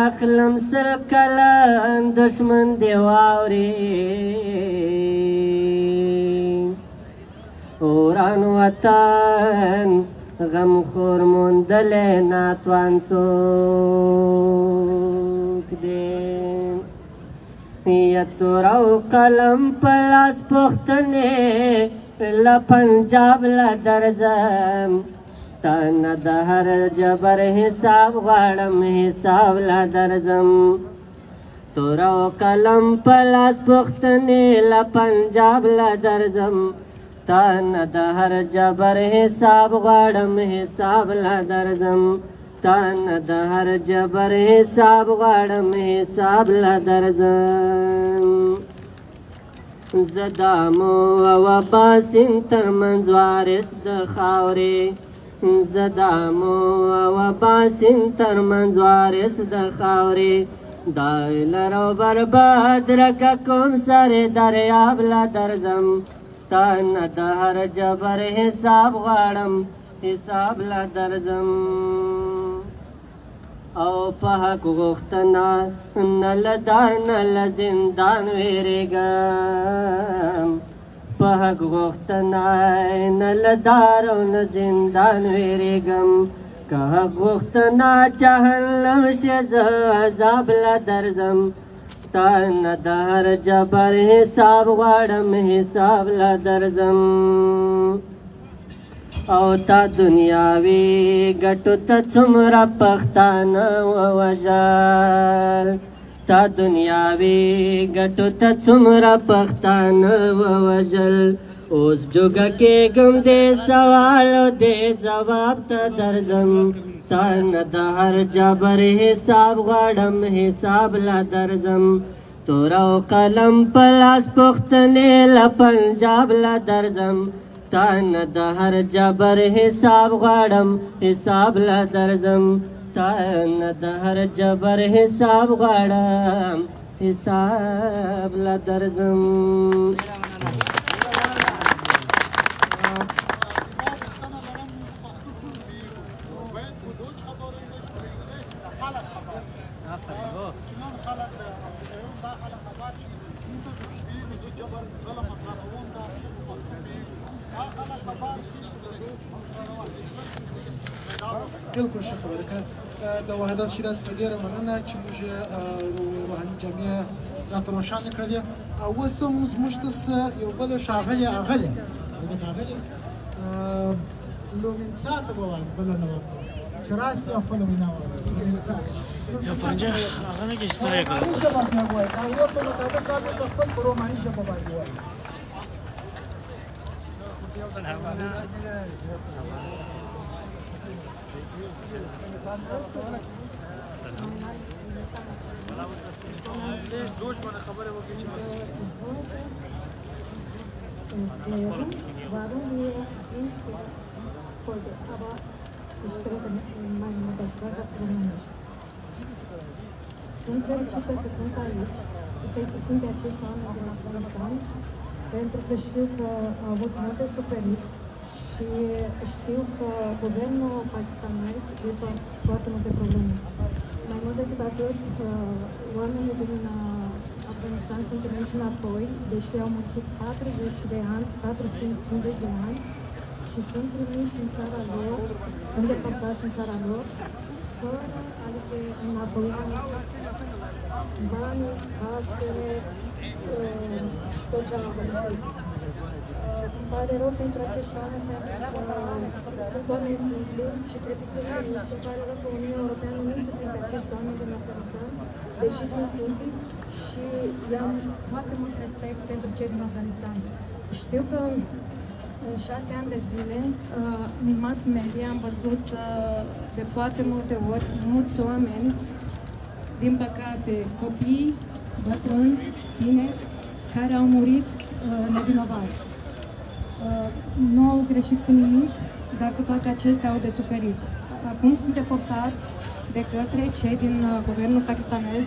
اخلم سل کلن دشمن دی واوري؟ وران وطن غم خور موندلی ناتوان څوک دی؟ یا تور او قلم په لاس پوښتنې له پنجاب له درځم، تا نه د هر جبر حساب غواړم حساب له درځم. تور او قلم په لاس پوښتنې له پنجاب له درځم، تا نه د هر جبر حساب غواړم حساب له درځم. تا نه د هر جبر حساب غواړم حساب له درځم. زه د آمو او اباسین ترمنځ وارث د خاورې، زه د آمو او اباسین ترمنځ وارث د خاورې. دا لر او برباد رکه کوم سر دریاب له درځم، تا نه د هر جبر حساب غواړم حساب له درځم. او په حق غوښتنه نه له دار نه له زندان ویرېږم، په حق غوښتنه نه له دار او نه زندان ویرېږم. که حق غوښتنه جهنم شي زه عذاب له درځم، تا نه د هر جبر حساب غواړم حساب له درځم. او تا دنیاوي ګټو ته څومره پښتانه ووژل، تا دنیاوي ګټو ته څومره پښتانه ووژل. اوس جوګه کېږم دې سوال او دې ځواب ته درځم، تا نه د هر جبر حساب غواړم حساب له درځم. تور او قلم په لاس پوښتنې له پنجاب له درځم، تا نه د هر جبر حساب غواړم حساب له درځم. تا نه د هر جبر حساب غواړم حساب له درځم. خلق بالکل ښه خبره که د وحدت شیدا څخه ډېره مننه چې موږ روحاني جامع راته روښانه کړلې او اوس هم زموږ ته یو بله ښاغلې اغلې البته اغلې لومینڅا ته به وایم بله نه ورکړو چې راسي او خپله وینا وکړي لومینڅا یو پنجه هغه نه کې چې ستړی کړم روماني ژبه بیا وایي دا یو په مطابق دا ټول خپل په روماني ژبه باندې وایي Warum wir sind heute, aber ich spreche meine Muttersprache Românisch. Sunt fericită că sunt aici, să-i susțin pe acești oameni din Afganistan, pentru că știu că au avut multe suferit și știu că guvernul pakistanez după foarte multe probleme. Mai mult decât atât, oamenii din Afganistan sunt trimiși înapoi, deși au muncit 40 de ani, 450 de ani și sunt trimiși în țara lor, sunt deportați în țara lor, fără a li se înapoia banii, casele și tot ce au lipsit. Îmi pare rău pentru acești oameni, pentru că sunt oameni simpli și trebuie susținuți și îmi pare rău că Uniunea Europeană nu susține pe acești oameni din Afganistan, deși sunt simpli și i-am foarte mult respect pentru cei din Afganistan. Știu că în 6 ani de zile, în mass media am văzut de foarte multe ori mulți oameni, din păcate copii, bătrâni, tineri, care au murit nevinovați. Nu au greșit cu nimic, dacă toate acestea au de suferit. Acum sunt deportați de către cei din guvernul pakistanez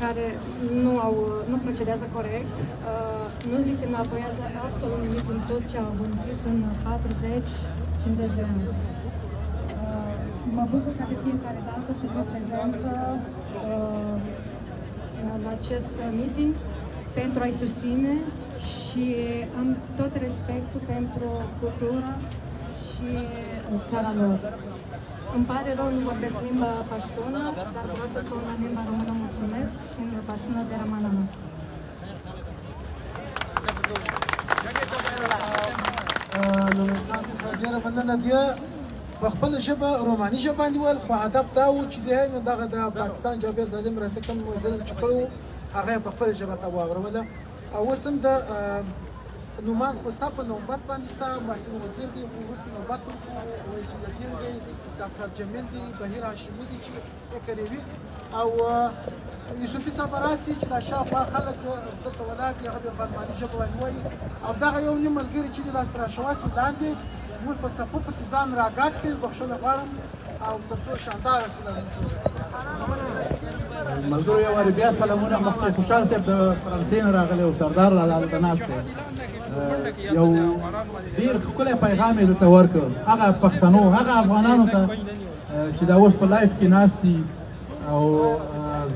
care nu procedează corect, nu li se înapoiază absolut nimic din tot ce au vânzit în 40-50 de ani. Mă bucur că de fiecare dată se vă prezentă la acest meeting pentru a-i susține și am tot respectul pentru cultura și țara lor. Îmi pare rău, nu vorbesc limba paștună, dar vreau să spun în limba română mulțumesc și în paștună de Ramanana. لومینڅا څخه ډېره مننه دی په خپله ژبه روماني ژبه باندې ویل خو هدف دا و چې دی نو دغه د پاکستان جابر ظالم راسه کوم ظلم چې کړی و هغه یې په خپله ژبه ته واوروله او اوس هم د نومان خو ستا په نوبت باندې ستا محسن وزیر دی خو وروسته نوبت ورکړو ویس الدین دی ډاکټر جمیل دی بهیر هاشمي دی چې فکر یې وي او یوسفي صاحب راسي چې دا شاوخوا خلک دلته ولاړ دي هغه د برماني ژبه باندې وایي او دغه یو نیم ملګري چې د لاس راشواسي لاندې موږ په صفوفو کې ځان راګاډ کړي بخښنه غواړم او تر څو شانداره سلام ملګرو یو وارې بیا سلامونه مفتي خوشحال صاحب د فرانسې نه راغلی او سردار لاله هلته ناست دی یو ډېر ښکلی پیغام یې درته ورکړ هغه پښتنو هغه افغانانو ته چې دا اوس په لایف کې ناست دي او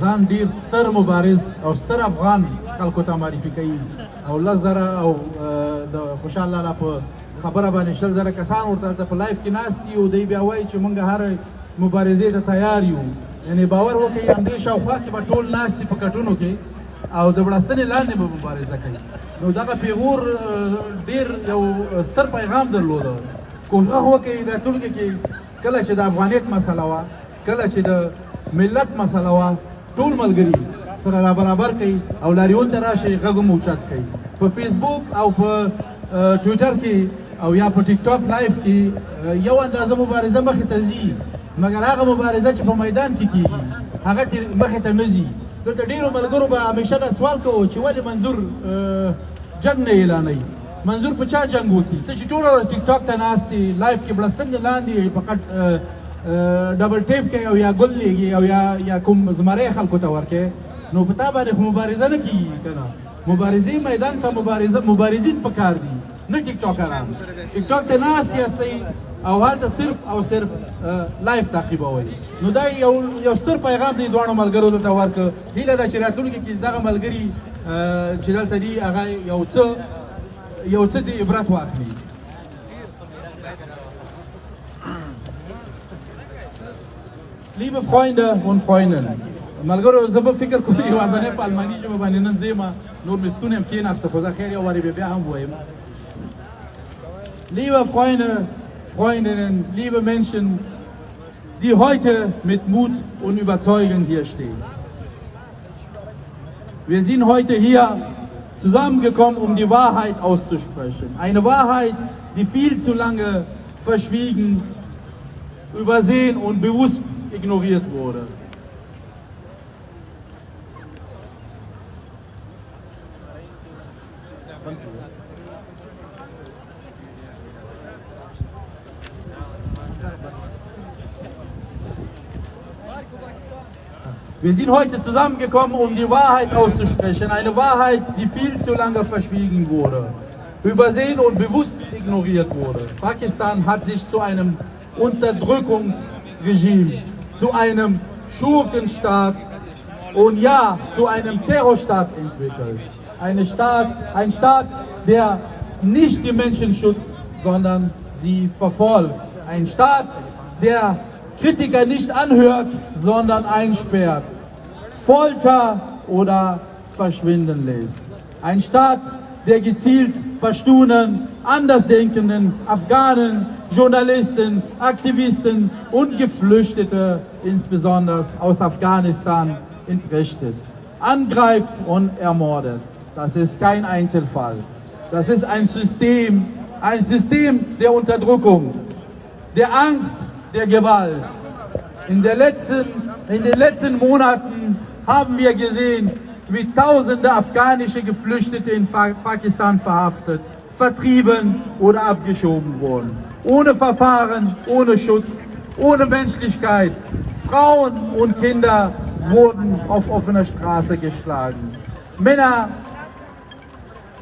ځان ډېر ستر مبارز او ستر افغان خلکو ته معرفي کوي او 10,000 او د خوشحال لاله په خبره باندې 20,000 کسان ورته په لایف کې ناست دي او دی بیا وایي چې موږ هر مبارزې ته تیار یو یعنی باور وکړئ همدې شاوخوا کې به ټول ناست دي په کټونو کې او د بړستنې لاندې به مبارزه کوي نو دغه پیغور ډېر یو ستر پیغام درلوده کوښښ وکړئ راتلونکي کې کله چې د افغانیت مسله وه کله چې د ملت مسله وه ټول ملګري سره را برابر کوي او لاریون ته راشئ غږ هم اوچت کوي په فیسبوک او په ټویټر کې او یا په ټیک ټاک لایف کې یو اندازه مبارزه مخې ته ځي مګر هغه مبارزه چې په میدان کې کېږي هغه مخې ته نه ځي دلته ډېرو ملګرو به همیشه دا سوال کوو چې ولې منظور جنګ نه اعلانوي منظور په چا جنګ وکړي ته چې ټوله ورځ ټیک ټاک ته ناست یې لایف کې بړستن لاندې فقط ډبل ټیپ کوي او یا ګل لیږي او یا کوم زمری خلکو ته ورکوي نو په تا باندې خو مبارزه نه کېږي که نه مبارزې میدان ته مبارزین پکار دي نه ټیک ټاکران ټیک ټاک ته ناست یاستئ او هلته صرف او صرف لایف تعقیبوئ نو دا یو ستر پیغام دی دواړو ملګرو دلته ورکړه هیله ده چې راتلونکي کې دغه ملګري چې دلته دي هغه یو څه د عبرت واخلي. Liebe Freunde und Freundinnen, ملګرو زه به فکر کوم یوازینی په الماني ژبه باندې نن ځم نور مې ستونی هم کېناسته خو زه خیر یو وارې بیا هم وایم. Liebe Freunde, Freundinnen, liebe Menschen, die heute mit Mut und Überzeugung hier stehen. Wir sind heute hier zusammengekommen, um die Wahrheit auszusprechen. Eine Wahrheit, die viel zu lange verschwiegen, übersehen und bewusst ignoriert wurde. Wir sind heute zusammengekommen, um die Wahrheit auszusprechen. Eine Wahrheit, die viel zu lange verschwiegen wurde, übersehen und bewusst ignoriert wurde. Pakistan hat sich zu einem Unterdrückungsregime, zu einem Schurkenstaat und ja, zu einem Terrorstaat entwickelt. Ein Staat, der nicht den Menschen schützt, sondern sie verfolgt. Ein Staat, der Kritiker nicht anhört, sondern einsperrt, foltert oder verschwinden lässt. Ein Staat, der gezielt Pashtunen, Andersdenkenden, Afghanen, Journalisten, Aktivisten und Geflüchtete, insbesondere aus Afghanistan, entrechtet, angreift und ermordet. Das ist kein Einzelfall. Das ist ein System der Unterdrückung, der Angst, der Gewalt. In den letzten Monaten haben wir gesehen, wie tausende afghanische Geflüchtete in Pakistan verhaftet, vertrieben oder abgeschoben wurden. Ohne Verfahren, ohne Schutz, ohne Menschlichkeit. Frauen und Kinder wurden auf offener Straße geschlagen. Männer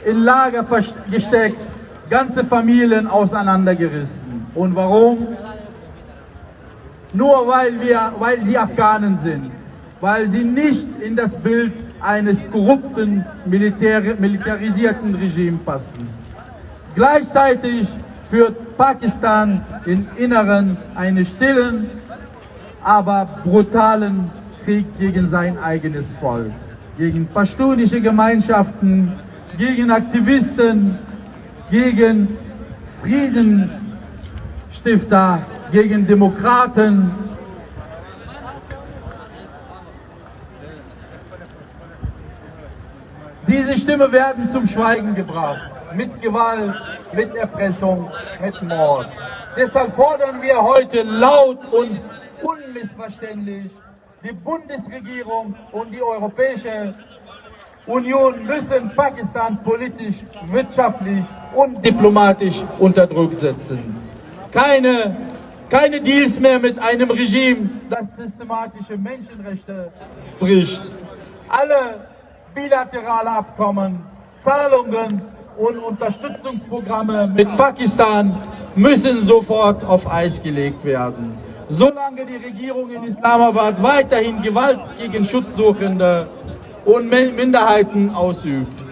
in Lager gesteckt, ganze Familien auseinandergerissen. Und warum? Nur weil sie Afghanen sind, weil sie nicht in das Bild eines korrupten, militarisierten Regimes passen. Gleichzeitig führt Pakistan im Inneren einen stillen, aber brutalen Krieg gegen sein eigenes Volk, gegen pashtunische Gemeinschaften, gegen Aktivisten, gegen Friedensstifter, gegen Demokraten. Diese Stimmen werden zum Schweigen gebracht, mit Gewalt, mit Erpressung, mit Mord. Deshalb fordern wir heute laut und unmissverständlich, die Bundesregierung und die Europäische Union müssen Pakistan politisch, wirtschaftlich und diplomatisch unter Druck setzen. Keine Deals mehr mit einem Regime, das systematische Menschenrechte bricht. Alle bilaterale Abkommen, Zahlungen und Unterstützungsprogramme mit Pakistan müssen sofort auf Eis gelegt werden. Solange die Regierung in Islamabad weiterhin Gewalt gegen Schutzsuchende und Minderheiten ausübt.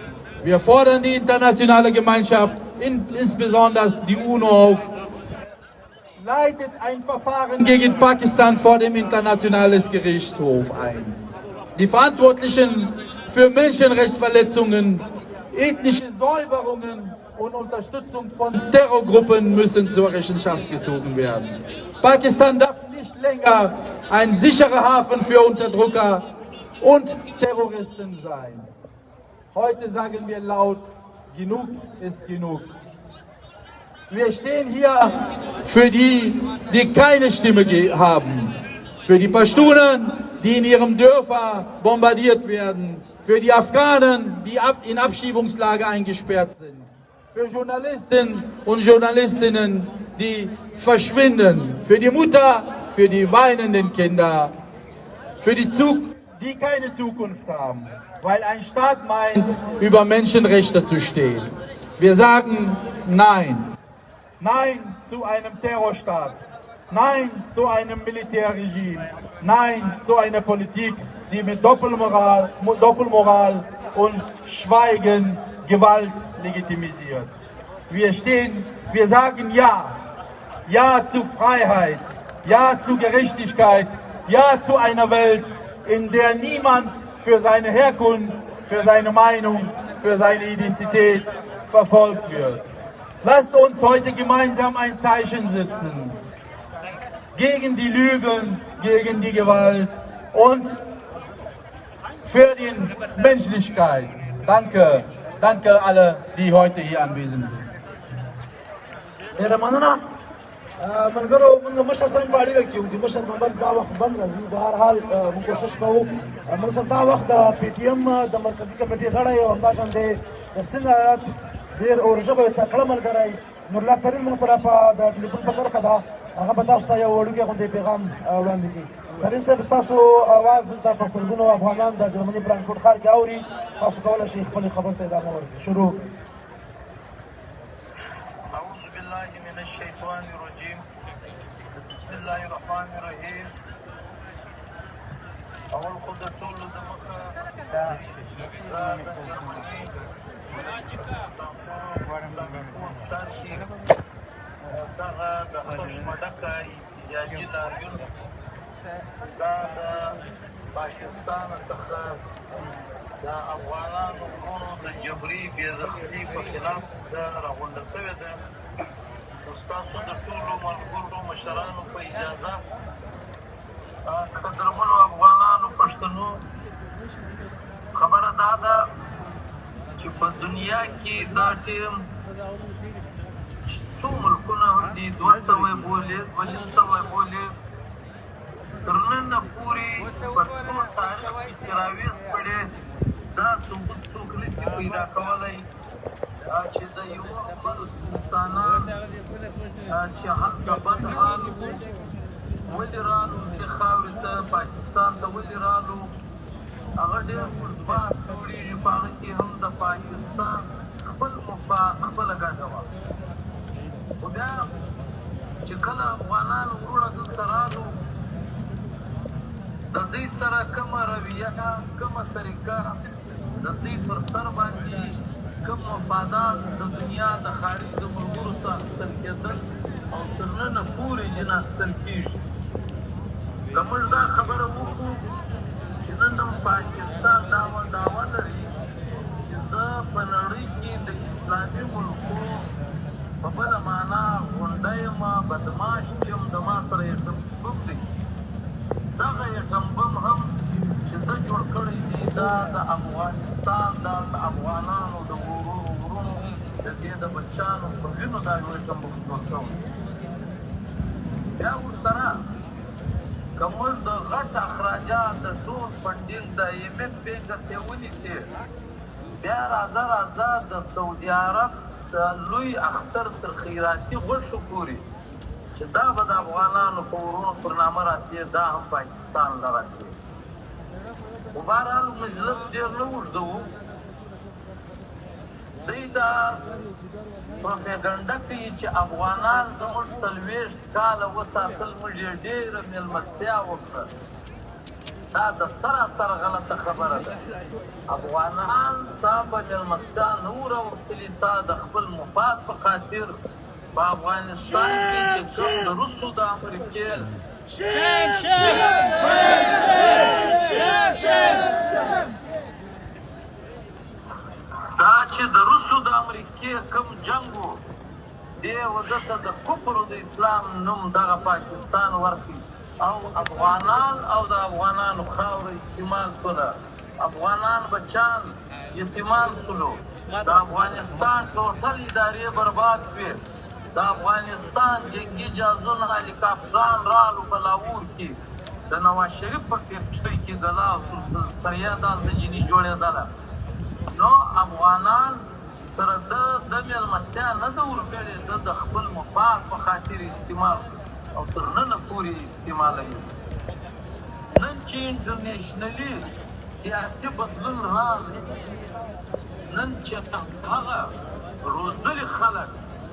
Wir fordern die internationale Gemeinschaft, insbesondere die UNO auf, leitet ein Verfahren gegen Pakistan vor dem Internationalen Gerichtshof ein. Die Verantwortlichen für Menschenrechtsverletzungen, ethnische Säuberungen und Unterstützung von Terrorgruppen müssen zur Rechenschaft gezogen werden. Pakistan darf nicht länger ein sicherer Hafen für Unterdrücker und Terroristen sein. Heute sagen wir laut, genug ist genug. Wir stehen hier für die, die keine Stimme haben. Für die Pashtunen, die in ihrem Dörfer bombardiert werden. Für die Afghanen, die in Abschiebungslager eingesperrt sind. Für Journalisten und Journalistinnen, die verschwinden. Für die Mutter, für die weinenden Kinder. Für die die keine Zukunft haben. Weil ein Staat meint, über Menschenrechte zu stehen. Wir sagen Nein. Nein zu einem Terrorstaat. Nein zu einem Militärregime. Nein zu einer Politik, die mit Doppelmoral und Schweigen Gewalt legitimisiert. Wir sagen Ja. Ja zu Freiheit, Ja zu Gerechtigkeit, Ja zu einer Welt, in der niemand für seine Herkunft, für seine Meinung, für seine Identität verfolgt wird. Lasst uns heute gemeinsam ein Zeichen setzen gegen die Lügen, gegen die Gewalt und für die Menschlichkeit. Danke, danke alle, die heute hier anwesend sind. ملګرو موږ مشر سره په اړیکه کې یو د مشر نمبر دا وخت بند راځي بهرحال موږ کوشش کوو موږ سره دا وخت د پی ټي ایم د مرکزي کمیټې غړی او همداشان د سند ایالت ډېر اورژبه تکړه ملګری نورالله ترین موږ سره په د ټلیفون په کرښه ده هغه به تاسو ته یو وړوکی غوندې پیغام وړاندې کړي ترین صاحب ستاسو اواز دلته په سلګونو افغانان د جرمني فرانکفورټ ښار کې اوري تاسو کولی شئ خپلې خبرې ته ادامه ورکړئ شروع أعوذ بالله من الشيطان الرجيم بسم الله الرحمن الرحيم أول خد طول دمك زاد جرمني ساسي دغه د خوشمډکه احتجاجي لاریون دا د پاکستان څخه د افغانانو ورونو د جبري بېدخلي په خلاف راغونډه شوې ده نو ستاسو د ټولو ملګرو مشرانو په اجازه قدرمنو افغانانو پښتنو خبره دا ده چې په دنیا کې دا ټیم څو ملکونه دي 200 بولې 200 بولې تر ننه پورې په ټول تاریخ کې چې راویست کړی دا ثبوت څوک نشي پیدا کولی چې د یو انسانان چې هلته بد حال ولې رالو دې خاورې ته پاکستان ته ولې رالو هغه ډېر مثبات جوړېږي په هغه کې هم د پاکستان خپل مفاد خپله ګټه وه خو بیا چې کله افغانان وروڼه دلته رالو د دوی سره کومه رویه کومه طریقه د دوی پر سر باندې کوم مفادات د دنیا د خارج د ملګرو ته اخیستل کېدل او تر ننه پورې ځینې اخیستل کېږي که موږ دا خبره وکړو چې نن هم پاکستان دعوه لري چې زه په نړۍ کې د اسلامي ملکو په بله معنا غونډه یم بدماش یم د ما سره یې بم دی دغه یټم بم هم چې ده جوړ کړی دی دا د افغانستان دا د افغانانو د ورونو د دې د بچیانو په وینو دا یټم بم جوړ شوی بیا ورسره که موږ د غټ اخراجات د ټول فنډینګ د IMF بینکس یې ونیسي بیا راځه د سعودي عرب د لوی اختر تر خیراتي غوښو پورې چې دا به د افغانانو په ورونو پر نامه راتلې دا هم پاکستان له راتلې خو بهرحال مجلس ډېر نه اوږده و دوی دا پروپیګنډه کوي چې افغانان زموږ 40 کاله وساتل موږ یې ډېره مېلمستیا وکړه دا د سراسر غلطه خبره ده افغانان تا به مېلمستیا نه و راوستلي تا د خپل مفاد په خاطر په افغانستان کې چې کوم د روسو د امریکې دا چې د روسو د امریکې کوم جنګ و دې وده ته د کفر د اسلام نوم دغه پاکستان ورکړي او افغانان او د افغانانو خاوره استعمال کړه افغانان بچان یتیمان شولو د افغانستان ټوټل ادارې برباد شوې د افغانستان جنګي جهازونه هلیکاپټران رالو په لاهور کې د نواز شریف په فیکټرۍ کې ګلا او سریه دلته ځینې جوړېدله نو افغانان سره د مېلمستیا نه ده ورکړې ده د خپل مفاد په خاطر استعمال او تر ننه پورې استعمالوي نن چې انټرنیشنلي سیاسي بدلون راغی نن چې هغه روزلي خلک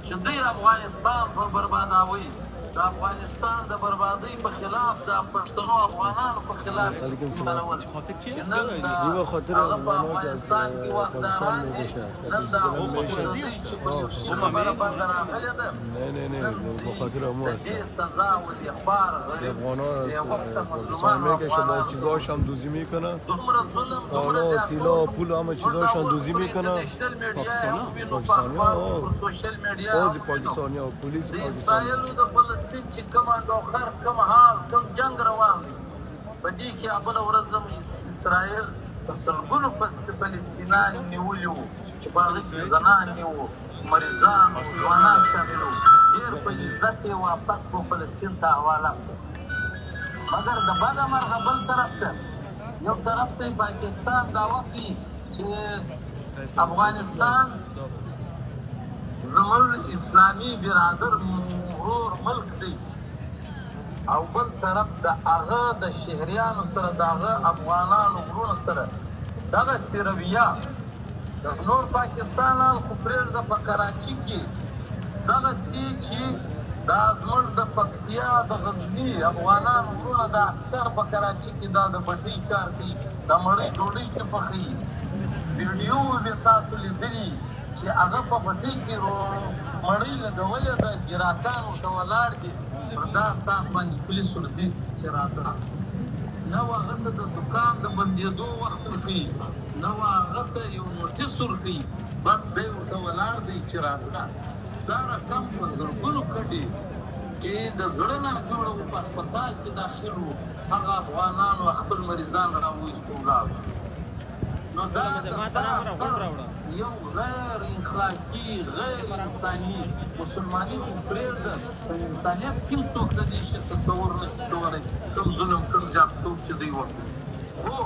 چې دوی افغانستان په بربادوي د افغانستان د بربادۍ په خلاف د پښتنو افغانانو په خلاف استعمالول چې نن هغه په افغانستان کې واکداران دي نن د هغو په ورځي چې په یو شي خبره باندې راغلې ده د دې سزا و الاخبار غریب که شما چیزاش هم دوزی میکنه حالا تیلا پول همه چیزاش هم دوزی میکنه پاکستانی ها بازی پاکستانی ها پولیس پاکستانی فلسطین چې کوم اندوخر کوم حال کوم جنگ روان دی په دې کې بله ورځ هم اسرائیل په سلګونو فلسطینیان نیولي وو چې په هغې کې زنان وو مریضان او ځوانان شامل وو ډېر په عزت یې واپس په فلسطین ته حواله مګر د بده مرغه بل طرف ته یو طرف ته پاکستان دعوه کوي چې افغانستان زموږ اسلامي برادر ورور ملک دی او بل طرف د هغه د شهریانو سره د هغه افغانانو ورونو سره دغسې رویه د نور پاکستانان خو پرېږده په کراچي کې دغسې چې دا زموږ د پکتیا د غزني افغانان ورونه دا اکثر په کراچي کې دا د بټۍ کار کوي د مړۍ ډوډۍ کې پخوي ویډیو مې تاسو لیدلي چې هغه په بټۍ کې مړۍ لګولې ده ګراکان ورته ولاړ دي پر دا ساعت باندې پولیس ورځي چې راځه نه و هغه ته د دوکان د بندېدو وخت ورکوي نه و هغه ته یو نوټیس ورکوي بس دی ورته ولاړ دی چې راځه دا رقم په زرګونو کډې چې د زړه نه جوړه و په هسپتال کې داخل وو هغه افغانانو خپل مریضان راوایستو ولاړو نو دا سراسر یو غیر اخلاقي غیر انساني مسلماني خو پرېږده په انسانیت کې هم څوک د دې شي تصور نشي کولی کوم ظلم کوم زیاتتوب چې دوی وکړي خو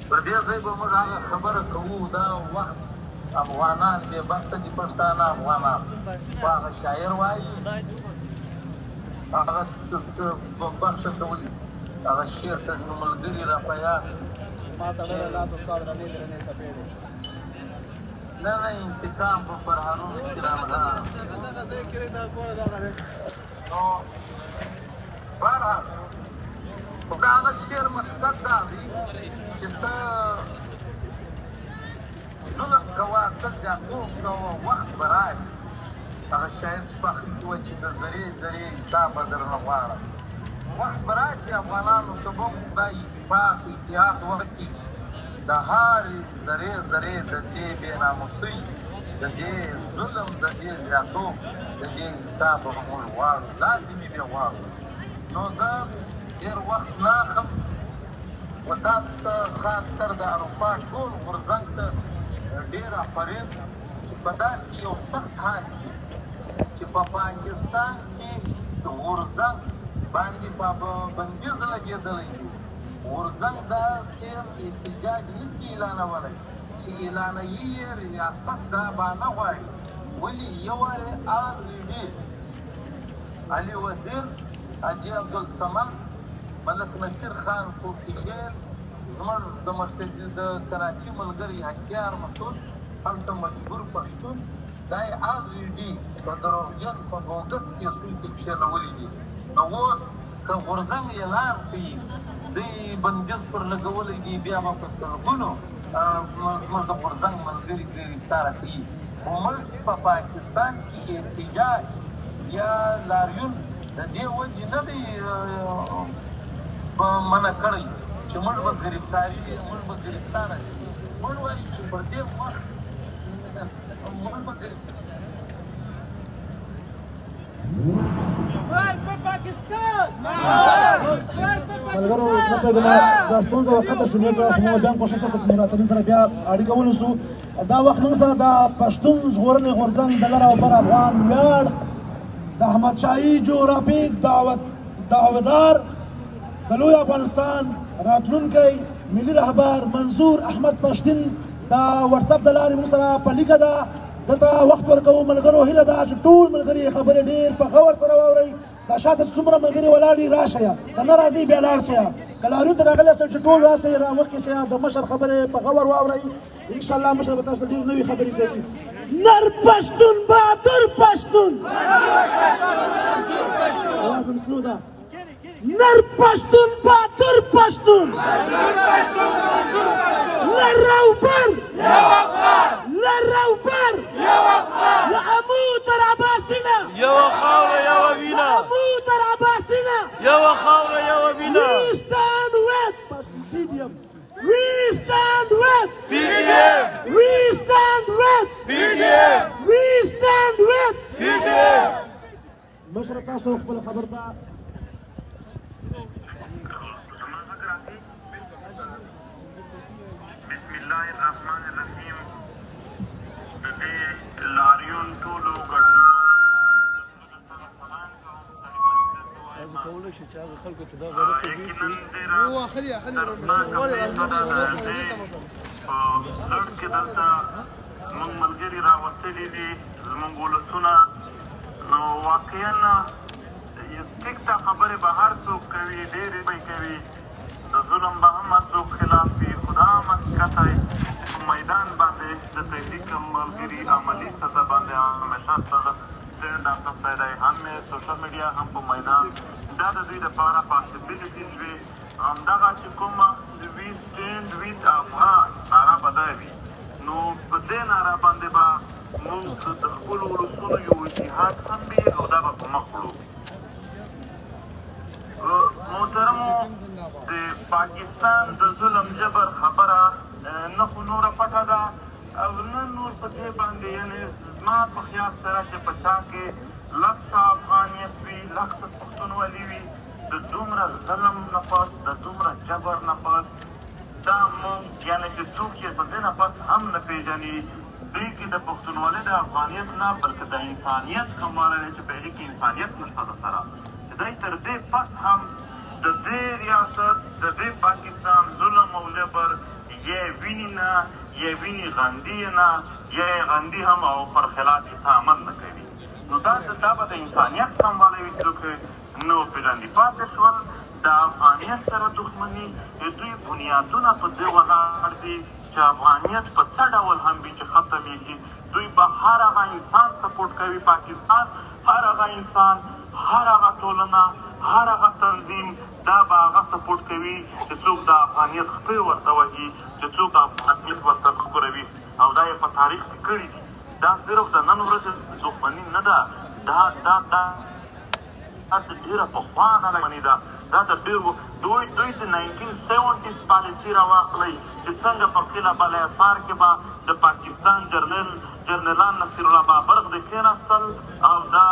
پر دې ځای به موږ هغه خبره کوو دا وخت افغانان دې بسته دي پښتانه افغانان خو هغه شاعر وایي هغه څه بخښه کوي هغه شعر ته زموږ ملګري را په یاد نه نه انتقام په پرهارونو کې رامدان نو بهرحال خو د هغه شعر مقصد دا دی چې ته ظلم کوه ته زیاتوب کوه وخت به راشي هغه شاعر چې په اخر کې وایي چې د زرې زرې حساب به درنه غواړم وخت به راشي افغانانو ته به خدای اتفاق اتحاد ورکړي د هرې ذرې ذرې د دې بېناموسۍ د دې ظلم د دې زیاتوب د دې حساب به موږ غواړو لازمي بیا غواړو نو زه ډېر وخت نه اخلم و تاسو ته خاص تر د اروپا ټول غورځنګ ته ډېر افرین چې په داسې یو سخت حال کې چې په پاکستان کې د غورځنګ باندې بندیز لګېدلی دی غورځنګ دا چې احتجاج نشي اعلانولی چې اعلانوي یې ریاست دا به نه غواړي ولې یو وارې RVD علي وزیر حاجي عبدالصمد ملک نصیر خان پورتیخیل زموږ د مرکزي د کراچي ملګری حکیار مسعود هلته مجبور پښتون دا یې RVD په دروغجن په بوګس کیسونو کې کښېنولي دي نو اوس که غورځنګ اعلان کوي دوی بندیز پر لګولی دي بیا به په سترګونو زموږ د غورځنګ ملګري ګرفتاره کوي خو موږ په پاکستان کې احتجاج یا لاریون د دې وجې نه دی منع کړی چې موږ به ګرفتاره شي موږ وایو چې پر دې وخت موږ به ګرفتاره ملګرو دلته دا ستونزه ورښکته شو نیټه خو موږ بیا هم کوشش وکړو چې مراتبین سره بیا اړیکه ونیسو دا وخت موږ سره د پښتون ژغورنې غورځنګ د لر او بر افغان ویاړ د احمدشاهي جغرافي دعویدار د لوی افغانستان راتلونکی ملي رهبر منظور احمد پښتین د واتساپ د لارې موږ سره په لیکه ده دلته وخت ورکوو ملګرو هیله ده چې ټول ملګري خبرې ډېر په غور سره واورئ دا شاته چې څومره ملګري ولاړ دي راشئ که نه راځئ بیا لاړ شئ که لاریون ته راغلی یاست چې ټول راسئ رامخکې شئ د مشر خبرې په غور واورئ انشاءالله مشر به تاسو ته ډېرې نوې خبرې کوي نر پښتون بهادر پښتون پښتنو ده نر پښتون باتور پښتون نر روبر نر روبر له امو تر عباسینه یوه خاوره یوه وینه امو تر عباسینه یوه خاوره یوه وینه We stand with We stand with PDM We stand with PDM We stand with PDM مشره تاسو خپل خبر ته بسم الله الرحمن الرحیم د دې لاریون ټولو کولی شي چې هغه خلکو ته دا غره ته یوسي سړک کې دلته موږ ملګري راوتلي دي زموږ ولسونه نو واقعا ټیک ته خبرې به هر څوک کوي ډېرې به کوي د ظلم به هم هر څوک خلاف وي خو دا هم حقیقت دی په میدان باندې د تحریک ملګري عملي سطح باندې همیشه سټینډ اخیستی دی هم یې سوشل میډیا هم په میدان دا د دوی دپاره پاسبلیټیز وي همدغه چې کومه وي سټینډ ویت افغان ناره به دا وي نو په دې ناره باندې به موږ د خپلو ولسونو یو اتحاد هم وي او دا به په مخ وړو محترمو د پاکستان د ظلم جبر خبره نه خو نوره پټه ده او نه نور په دې باندې یعنې زما په خیال سره چې په چا کې لږ څه افغانیت وي لږ څه پښتونولي وي د دومره ظلم نه پس د دومره جبر نه پس دا موږ یعنې چې څوک یې په دې نه پس هم نه پېژني دوی کې د پښتونولۍ د افغانیت نه بلکې د انسانیت کموالی دی چې په هغې کې انسانیت نشته د سره چې دی تر دې پس هم د دې ریاست د دې پاکستان ظلم او جبر یې ویني نه یې ویني غندي یې نه یې غندي هم او پر خلاف یې عمل نه کوي نو دا به د انسانیت کموالی وي څوک نه وپېژني پاتې شول د افغانیت سره دښمني د دوی بنیادونه په دې ولاړ دي چې افغانیت په څه ډول هم وي چې ختمېږي دوی به هر هغه انسان سپورټ کوي پاکستان هر هغه انسان هر هغه ټولنه هر هغه تنظیم دا به هغه سپورټ کوي چې څوک د افغانیت خپې ورته وهي چې څوک افغانیت ورته ښکروي او دا یې په تاریخ کې کړي دي دا صرف د نن ورځې دښمني نه ده دا د ډېره پخوانه دښمني ده دا د ډېرو دوی د 1970s پالیسي راواخلئ چې څنګه په قلعه بالاحصار کې به د پاکستان جنرالان نصیر الله بابرغ د کېناستل او دا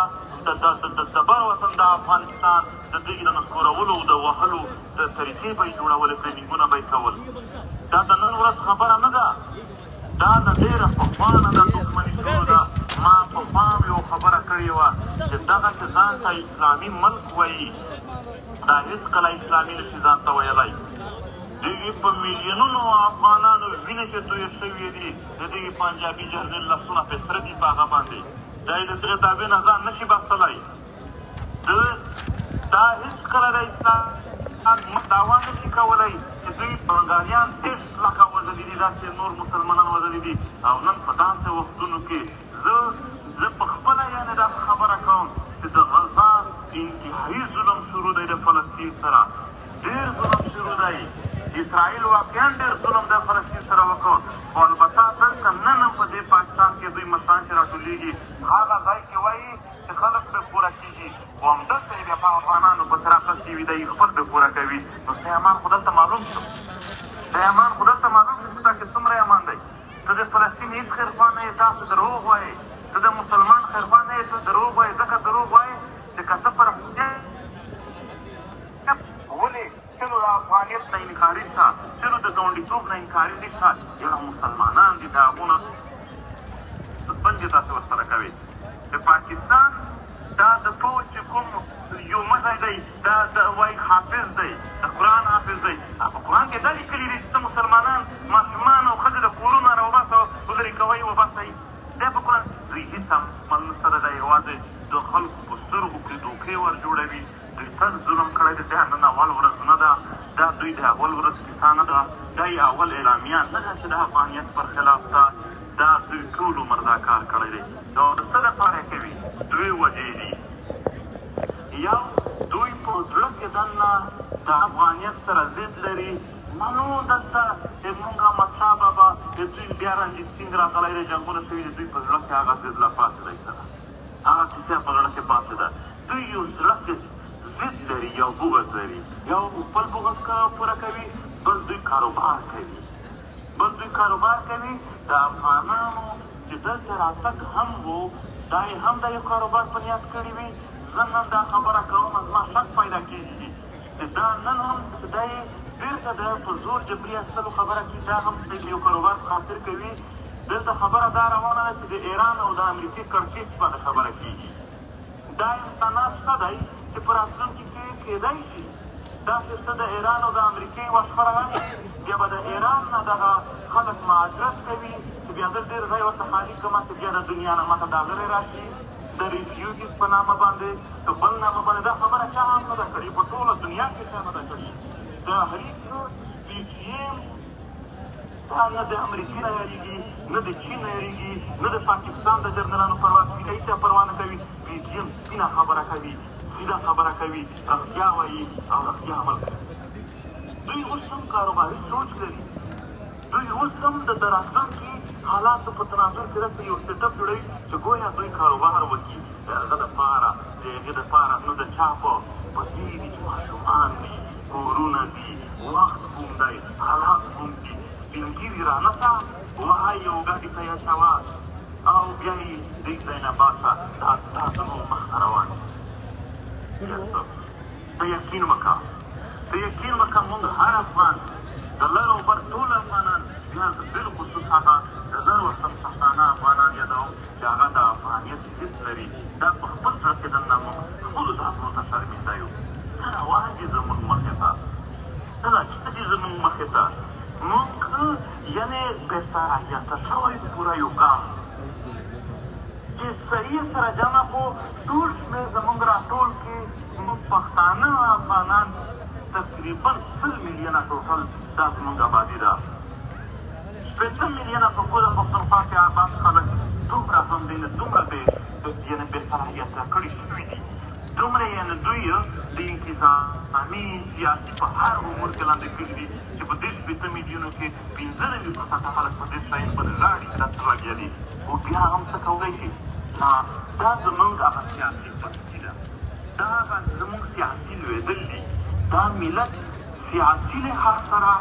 د بر وطن د افغانستان د دې د نسکورولو او د وهلو د طریقې به یې جوړولې ټرېنینګونه به یې کول دا د نن ورځ خبره نه ده دا د ډېره پخوانه د دښمني شروع ده ما پخوا یو خبره کړې وه چې دغسې ځان ته اسلامي ملک وایي دا هېڅکله اسلامي نشي ځان ته ویلی دغې په میلیونونو افغانانو وینې چې تویې شوې دي د دغې پنجابي جرنیل لاسونه پې سره دي په هغه باندې دا یې د دغې تابع نه ځان نشي باسلی دا هېڅکله د اسلام دعوا نشي کولی چې دوی بنګالیان 30 لکه وژلي دي داسې نور مسلمانان وژلي دي او نن په داسې وختونو کې زه په خپله یعنې دا خبره کوم چې د غزا انتهایي ظلم شروع دی د فلسطین سره ډېر ظلم شروع دی اسرائیل واقعا ډېر ظلم د فلسطین سره وکړ خو البته دلته نن هم په دې پاکستان کې دوی مشران چې راټولېږي هغه ځای کې وایي چې خلک پرې پوره کېږي خو همدلته یې بیا په افغانانو په صراحت کې وي دی خپل پرې پوره کوي نو سیامان خو دلته معلوم شو سیامان خو دلته معلوم شو چې تاسې څومره امان دی ته د فلسطین هېڅ خیرخوا نه یې تاسو دروغ وایې ته د مسلمان خیرخوا نه یې ته دروغ وایې ځکه دروغ وایې چې که ته پر ولې چلو د افغانیت نه انکاري شته چلو د ګاونډیتوب نه انکاري نه شته یو مسلمانان دي د هغونه بندې تاسې ورسره کوي د پاکستان دا د فوج چې کوم یو مشر دی دا وایي حافظ دی د قرآن حافظ دی په قرآن کې دا لیکلي دي چې ته مسلمانان ماشومان او ښځې د کورونو راوباسه او لرې کوئ وباسئ دی په قرآن دوی هېڅ عمل نشته د دا یوازې د خلکو په سترګو کې دوکې ور جوړوي دوی تل ظلم کړی دی دا نن اول ورځ نه ده دا دوی د اول ورځ کیسه نه ده دا یې اول اعلامیه نه ده چې د افغانیت پر خلاف ده دا دوی ټول عمر دا کار کړی دی نو د څه دپاره کوي دوی وجې دي یو دوی جنګ راغلی دی جنګونه شوي دي دوی په زړه کې هغه ضد لا پاتې دی سره هغه کیسه په زړه کې پاتې ده دوی یو زړه کې ضد لري یو بغض لري یو خپل بغض پوره کوي بل دوی کاروبار کوي د افغانانو چې دلته راتګ هم و دا یې هم د یو کاروبار په نیت کړي وي زه نن دا خبره کوم زما شک پیدا کېږي چې دا نن هم چې دا یې بېرته د په زور جبري اخیستلو خبره کوي دا هم د یو کاروبار خاطر کوي دلته خبره دا روانه ده چې د ایران او د امریکې کړکېچ باندې خبره کېږي دا امکانات شته دی چې په راتلونکي کې کېدی شي داسې څه د ایران او د امریکې وشخړه راشي بیا به د ایران نه دغه خلک مهاجرت کوي چې بیا زه ډېر ځای ورته خالي کړم چې بیا د دنیا نه ماته دا غلی راشي د ریفیوجیز په نامه باندې که بل نامه باندې دا خبره چا هم نه ده کړې په ټوله دنیا کې چا نه ده کړې د هریک پی ټي ایم دا نه د امریکې نه یارېږي نه د چین نه یارېږي نه د پاکستان د جرنرانو پروا کوي که هېڅ پروا نه کوي پی ټي ایم سپینه خبره کوي رښتیا وایي او رښتیا عمل کوي دوی اوس هم کاروباري سوچ لري دوی اوس هم د راتلونکي حالاتو په تناظر کې داسې یو سیټ اپ جوړوي چې ګویا دوی کاروبار وکړي د هغه دپاره د هغې دپاره نو د چا په دې دي چې ماشومان دي کورونه دي وخت هم دی حالات هم دي سپین ږیري رانسه وهه یو ګاډي ته یې اچوه او بیا یې دې ځای نه باسه دا ستا زموږ مخته روان ته یقین وکړه موږ هر افغان د لر او بر ټول افغانان بیا بالخصوص هغه د زر ورسم پښتانه افغانان یادوم چې هغه د افغانیت حس لري دا په خپل زړه کې دننه موږ خپلو ذاتونو ته شرمېده یو څه روان دي زموږ مخې ته څه دي زموږ مخې ته موږ یعنې بېصلاحیته شوی پوره یو ګام چې صحیح سره جمع کړو ټول شمېر زموږ راټول کې موږ پښتانه افغانان تقریبا 100 میلیونه ټوټل دا زموږ آبادي ده 15 میلیونه په کله پښتونخوا کې آباد خلک دومره هم دی دومره یعنې بېصلاحیته کړي شوي دي دومره یعنې دوی د انتظامي سیاسي په هر امور کې لاندې کړي دي چې په دې 15 میلیونو کې 95% خلک په دې شیانو باندې ژاړي چې دا څه لګیا دي خو بیا هم څه کولی شي دا زموږ هغه سیاسي پستي ده دا هغه زموږ سیاسي لوېدل دي دا ملت سیاسي لحاظ سره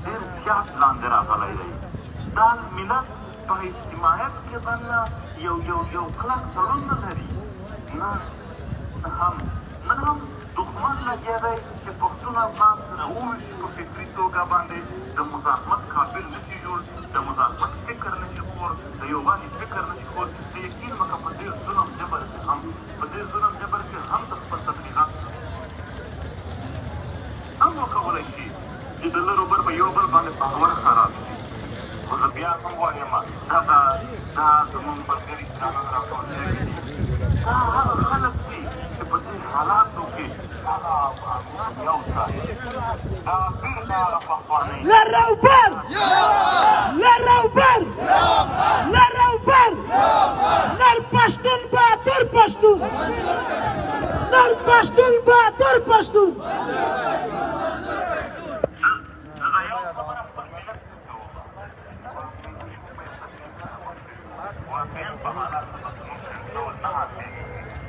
ډېر زیات لاندې راغلی دی دا ملت په اجتماعیت کې باندې یو کلک تړون نه لري نن هم دښمن لګیا دی چې پښتون افغان سره وویشي په فکري توګه باندې د مزاحمت قابل نشي جوړ د مزاحمت فکر نشي خور د یووالي فکر نشي خور د یقین وکړه په دې ظلم جبر کې هم د خپل تبلیغات هم وکولی شي چې د لر و بر په یو بل باندې باور خراب شي خو زه بیا هم وایم دا زموږ ملګري ځانان راټول شوي دي دا هغه خلک دي چې په دې حالاتو کې هغه افغانان یو ځای دا بېرته هغه پخوانۍ لر او بر نر پښتون بهادر پښتون نر پښتون بهادر پښتون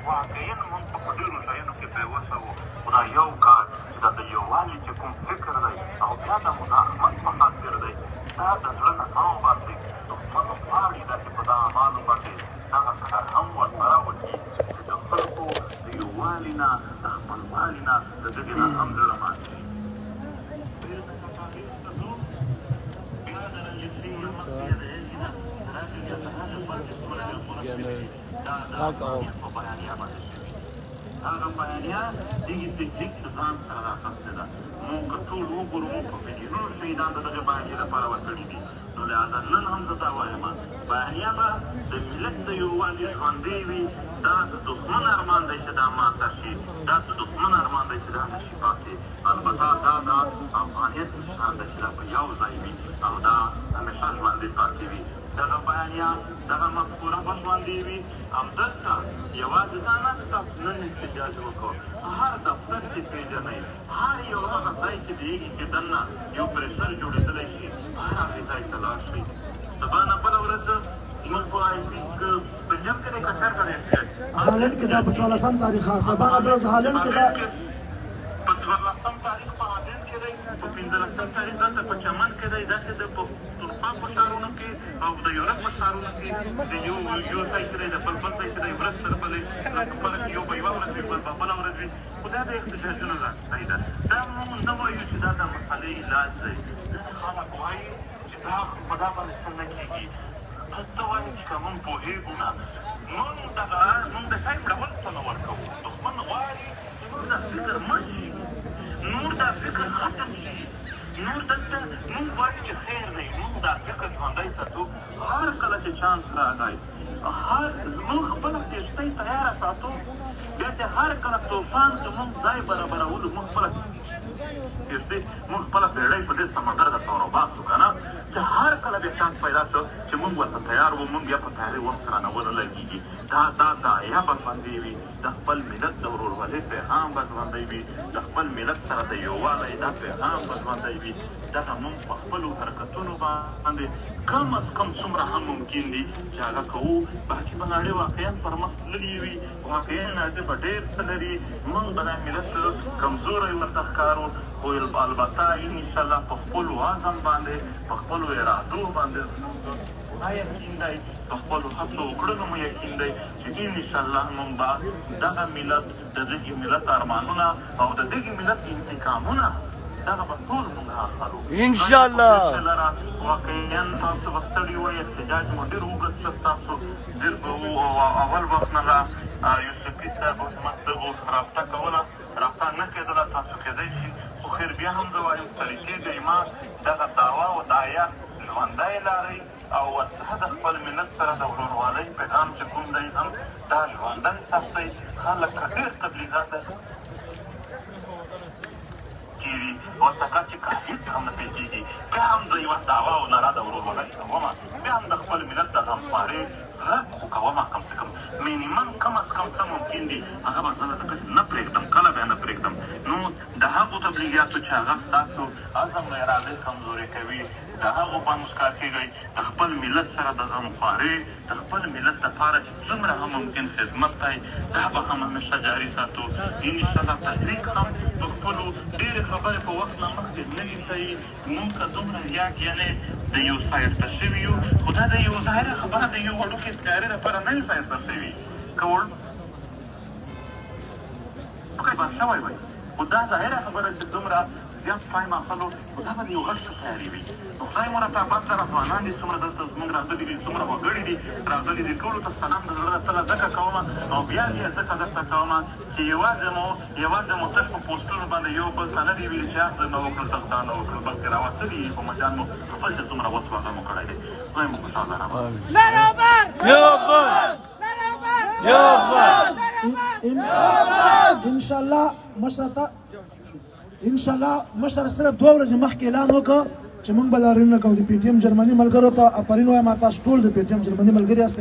واقعا موږ په ډېرو شیانو کې بېوسه وو خو دا یو کار چې دا د یووالي چې کوم فکر دی او بیا د مزاحمت په خاطر دی دا د زړه نه راوباسئ دښمن غواړي دا چې په دا اعمالو باندې دغه کار هم ورسره وکړي چې د خلکو د یووالي نه د خپلوالي نه د دغې نه هم زړه مات شي بېرته که تاریخ ته ځو بیا د رنجیت سنګ مخکې د هغې په بیانیه باندې شوي هغه بیانیه دغې تکنیک د ځان سره راخیستې ده موږ که ټول وګورو موږ په میلیونونو شهیدان د دغې بیانیې لپاره ورکړي دي نو لهذا نن هم زه دا وایم بیانیه به د ملت د یووالي ژوندی وي دا د دښمن ارمان دی چې دا ماته شي دا د دښمن ارمان دی چې دا نشي پاتې البته دا د افغانیت نشان دی چې دا په یو ځای وي او دا همیشه ژوندی پاتې وي دغه بیانیه دغه مفکوره به ژوندی وي همدلته یوازې دا نه چې تاسو نن احتجاج وکړو هر دفتر کې پېژنئ هر یو هغه ځای چې د هغې کې دننه یو پریسر جوړېدلی شي هر هغې ځای ته لاړ شئ سبا نه بله ورځ موږ په بلجیم کې دی که چېرته دی هالند کې دا په 14 تاریخ سبا نه ورځ هالند کې دا په 14 تاریخ په هالند کې دی په 15 تاریخ دلته په چمن کې دی داسې د پښتونخوا په ښارونو کې او د یورپ په ښارونو کې د یو ځای کې دی د بل ځای کې دی ورځ تر بلې کله چې یو به یوه ورځ وي بل به بله ورځ وي خو دا د احتجاجونو راستی ده دا موږ نه وایو چې دا د مسئلې علاج دی ځینې خلک وایي چې دا په دا باندې څه نه کېږي ته وایې چې که موږ پوهېږو نه موږ د ټایم ډول څه نه ورکوو دښمن غواړي چې موږ دا فکر مړ شي نور دا فکر ختم شي نور دلته موږ غواړو چې خیر دی موږ دا فکر ژوندی ساتو هر کله چې چانس راغی زموږ خپله کښتۍ تیاره ساتو بیا چې هر کله طوفان چې موږ ځای برابرولو موږ خپله کښتۍ موږ خپله پیړۍ په دې سمندر د تور وباسو که نه چې هر کله بیا چانس پیدا شو چې موږ ورته تیار وو موږ بیا په تیارې وخت رانه ونه لګېږي دا یا به ژوندی وي د خپل ملت د ورورولۍ پیغام به ژوندی وي د خپل ملت سره د یووالۍ دا پیغام به ژوندی وي دغه موږ په خپلو حرکتونو باندې کم از کم څومره هم ممکن دي چې هغه کوو باقي به نړۍ واقعا پرمخ تللې وي واقعا نړۍ به ډېر څه لري موږ به دا ملت کمزوری ورته ښکارو خو البته انشاءالله په خپلو عزم باندې په خپلو ارادو باندې ما یقین دی په خپلو هڅو کړنو مو یقین دی چې انشاءالله موږ به دغه ملت د دغې ملت ارمانونه او د دغې ملت انتقامونه دغه به ټول موږ اخلو انشاءالله واقعا تاسو به ستړي وئ احتجاج مو ډېر اوږد شه ستاسو ډېر به اول وخت نه له یوسفي صاحب حکومت دغو رابطه کوله رابطه نه کېدله تاسو کېدی شي خو خیر بیا هم زه وایم ستړي کېږئ ما دغه دعوا او داعیه ژوندی لرئ او ورڅخه د خپل ملت سره د ورورولۍ پیغام چې کوم دی هم دا ژوندی ساتئ خلک که ډېر تبلیغات کېږي ورته که چې که هېڅ هم نه پرې کېږي بیا هم زه یوه دعوا او ناره د ورورولۍ کومه بیا هم د خپل ملت د غمخوارۍ غږ خو کومه کم سے کم مینیمم کم از کم څه ممکن دي هغه به زه داسې نه پرېږدم کله بیا نه پرېږدم نو د هغو تبلیغاتو چې هغه ستاسو عزم او ارادې کمزورې کوي د هغو باندې مسکار کېږئ د خپل ملت سره د غمخوارۍ د خپل ملت دپاره چې څومره هم ممکن خدمت دی دا به هم همیشه جاري ساتو انشاءالله تحریک هم په خپلو ډېرې خبرې په وخت نه مخکې نه وي صحیح موږ که دومره زیات یعنې د یو سایډ ته شوي یو خو دا د یو ظاهره خبره د یو وړوکې تیارې دپاره نه وي سایډ ته شوي که وړوکی به شوی وی خو دا ظاهره خبره چې دومره زیات ټایم اخلو خو دا به د یو غټ څه تیارې وي نو خدای مو راته بس دغه ځوانان دي څومره دلته زموږ راغلي دي څومره وګړي دي راغلي دي ټولو ته سلام د زړه تله ځکه کومه او بیا یې ځکه درته کومه چې یوازې مو تش په پوسټونو باندې یو بل ته نه دي ویلي چې اخ نه وکړل دغه نه وکړل بلکې راوتلي په مجال مو خپل چې څومره وس هغه مو کړی دی خدای مو خوشحاله انشاءالله مشر صرف 2 ورځې مخکې اعلان وکړ چې موږ به لارښوونه کوو د پی ټي ایم جرمني ملګرو ته آفرین وایم تاسو ټول د پی ټي ایم جرمني ملګري یاست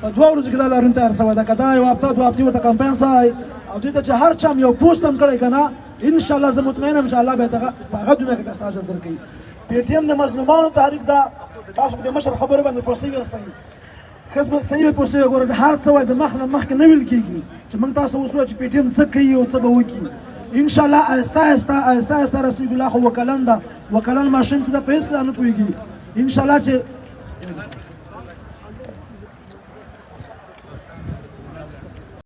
په 2 ورځو کې دا لارښوونه تیار شوی ده که دا یو هفته 2 هفتې ورته کمپاین شوی او دوی ته چې هر چا یو پوسټ هم کړی که نه انشاءالله زه مطمئن یم چې الله به دغه په هغه دنیا کې تاسو ته اجر درکوي پی ټي ایم د مظلومانو تحریک ده تاسو په دې مشر خبرو باندې پوه شوي یاستئ ښه صحیح به پوه شوي ګوره د هر څه وایي د مخ نه مخکې نه ویل کېږي چې موږ تاسو اوس وایو چې پی ټي ایم څه کوي او څه به وکړي انشاءالله آهسته رسیږي لا خو وکلن ده وکلن ماشین چې ده په هېڅ لا نه پوهېږي انشاءالله چې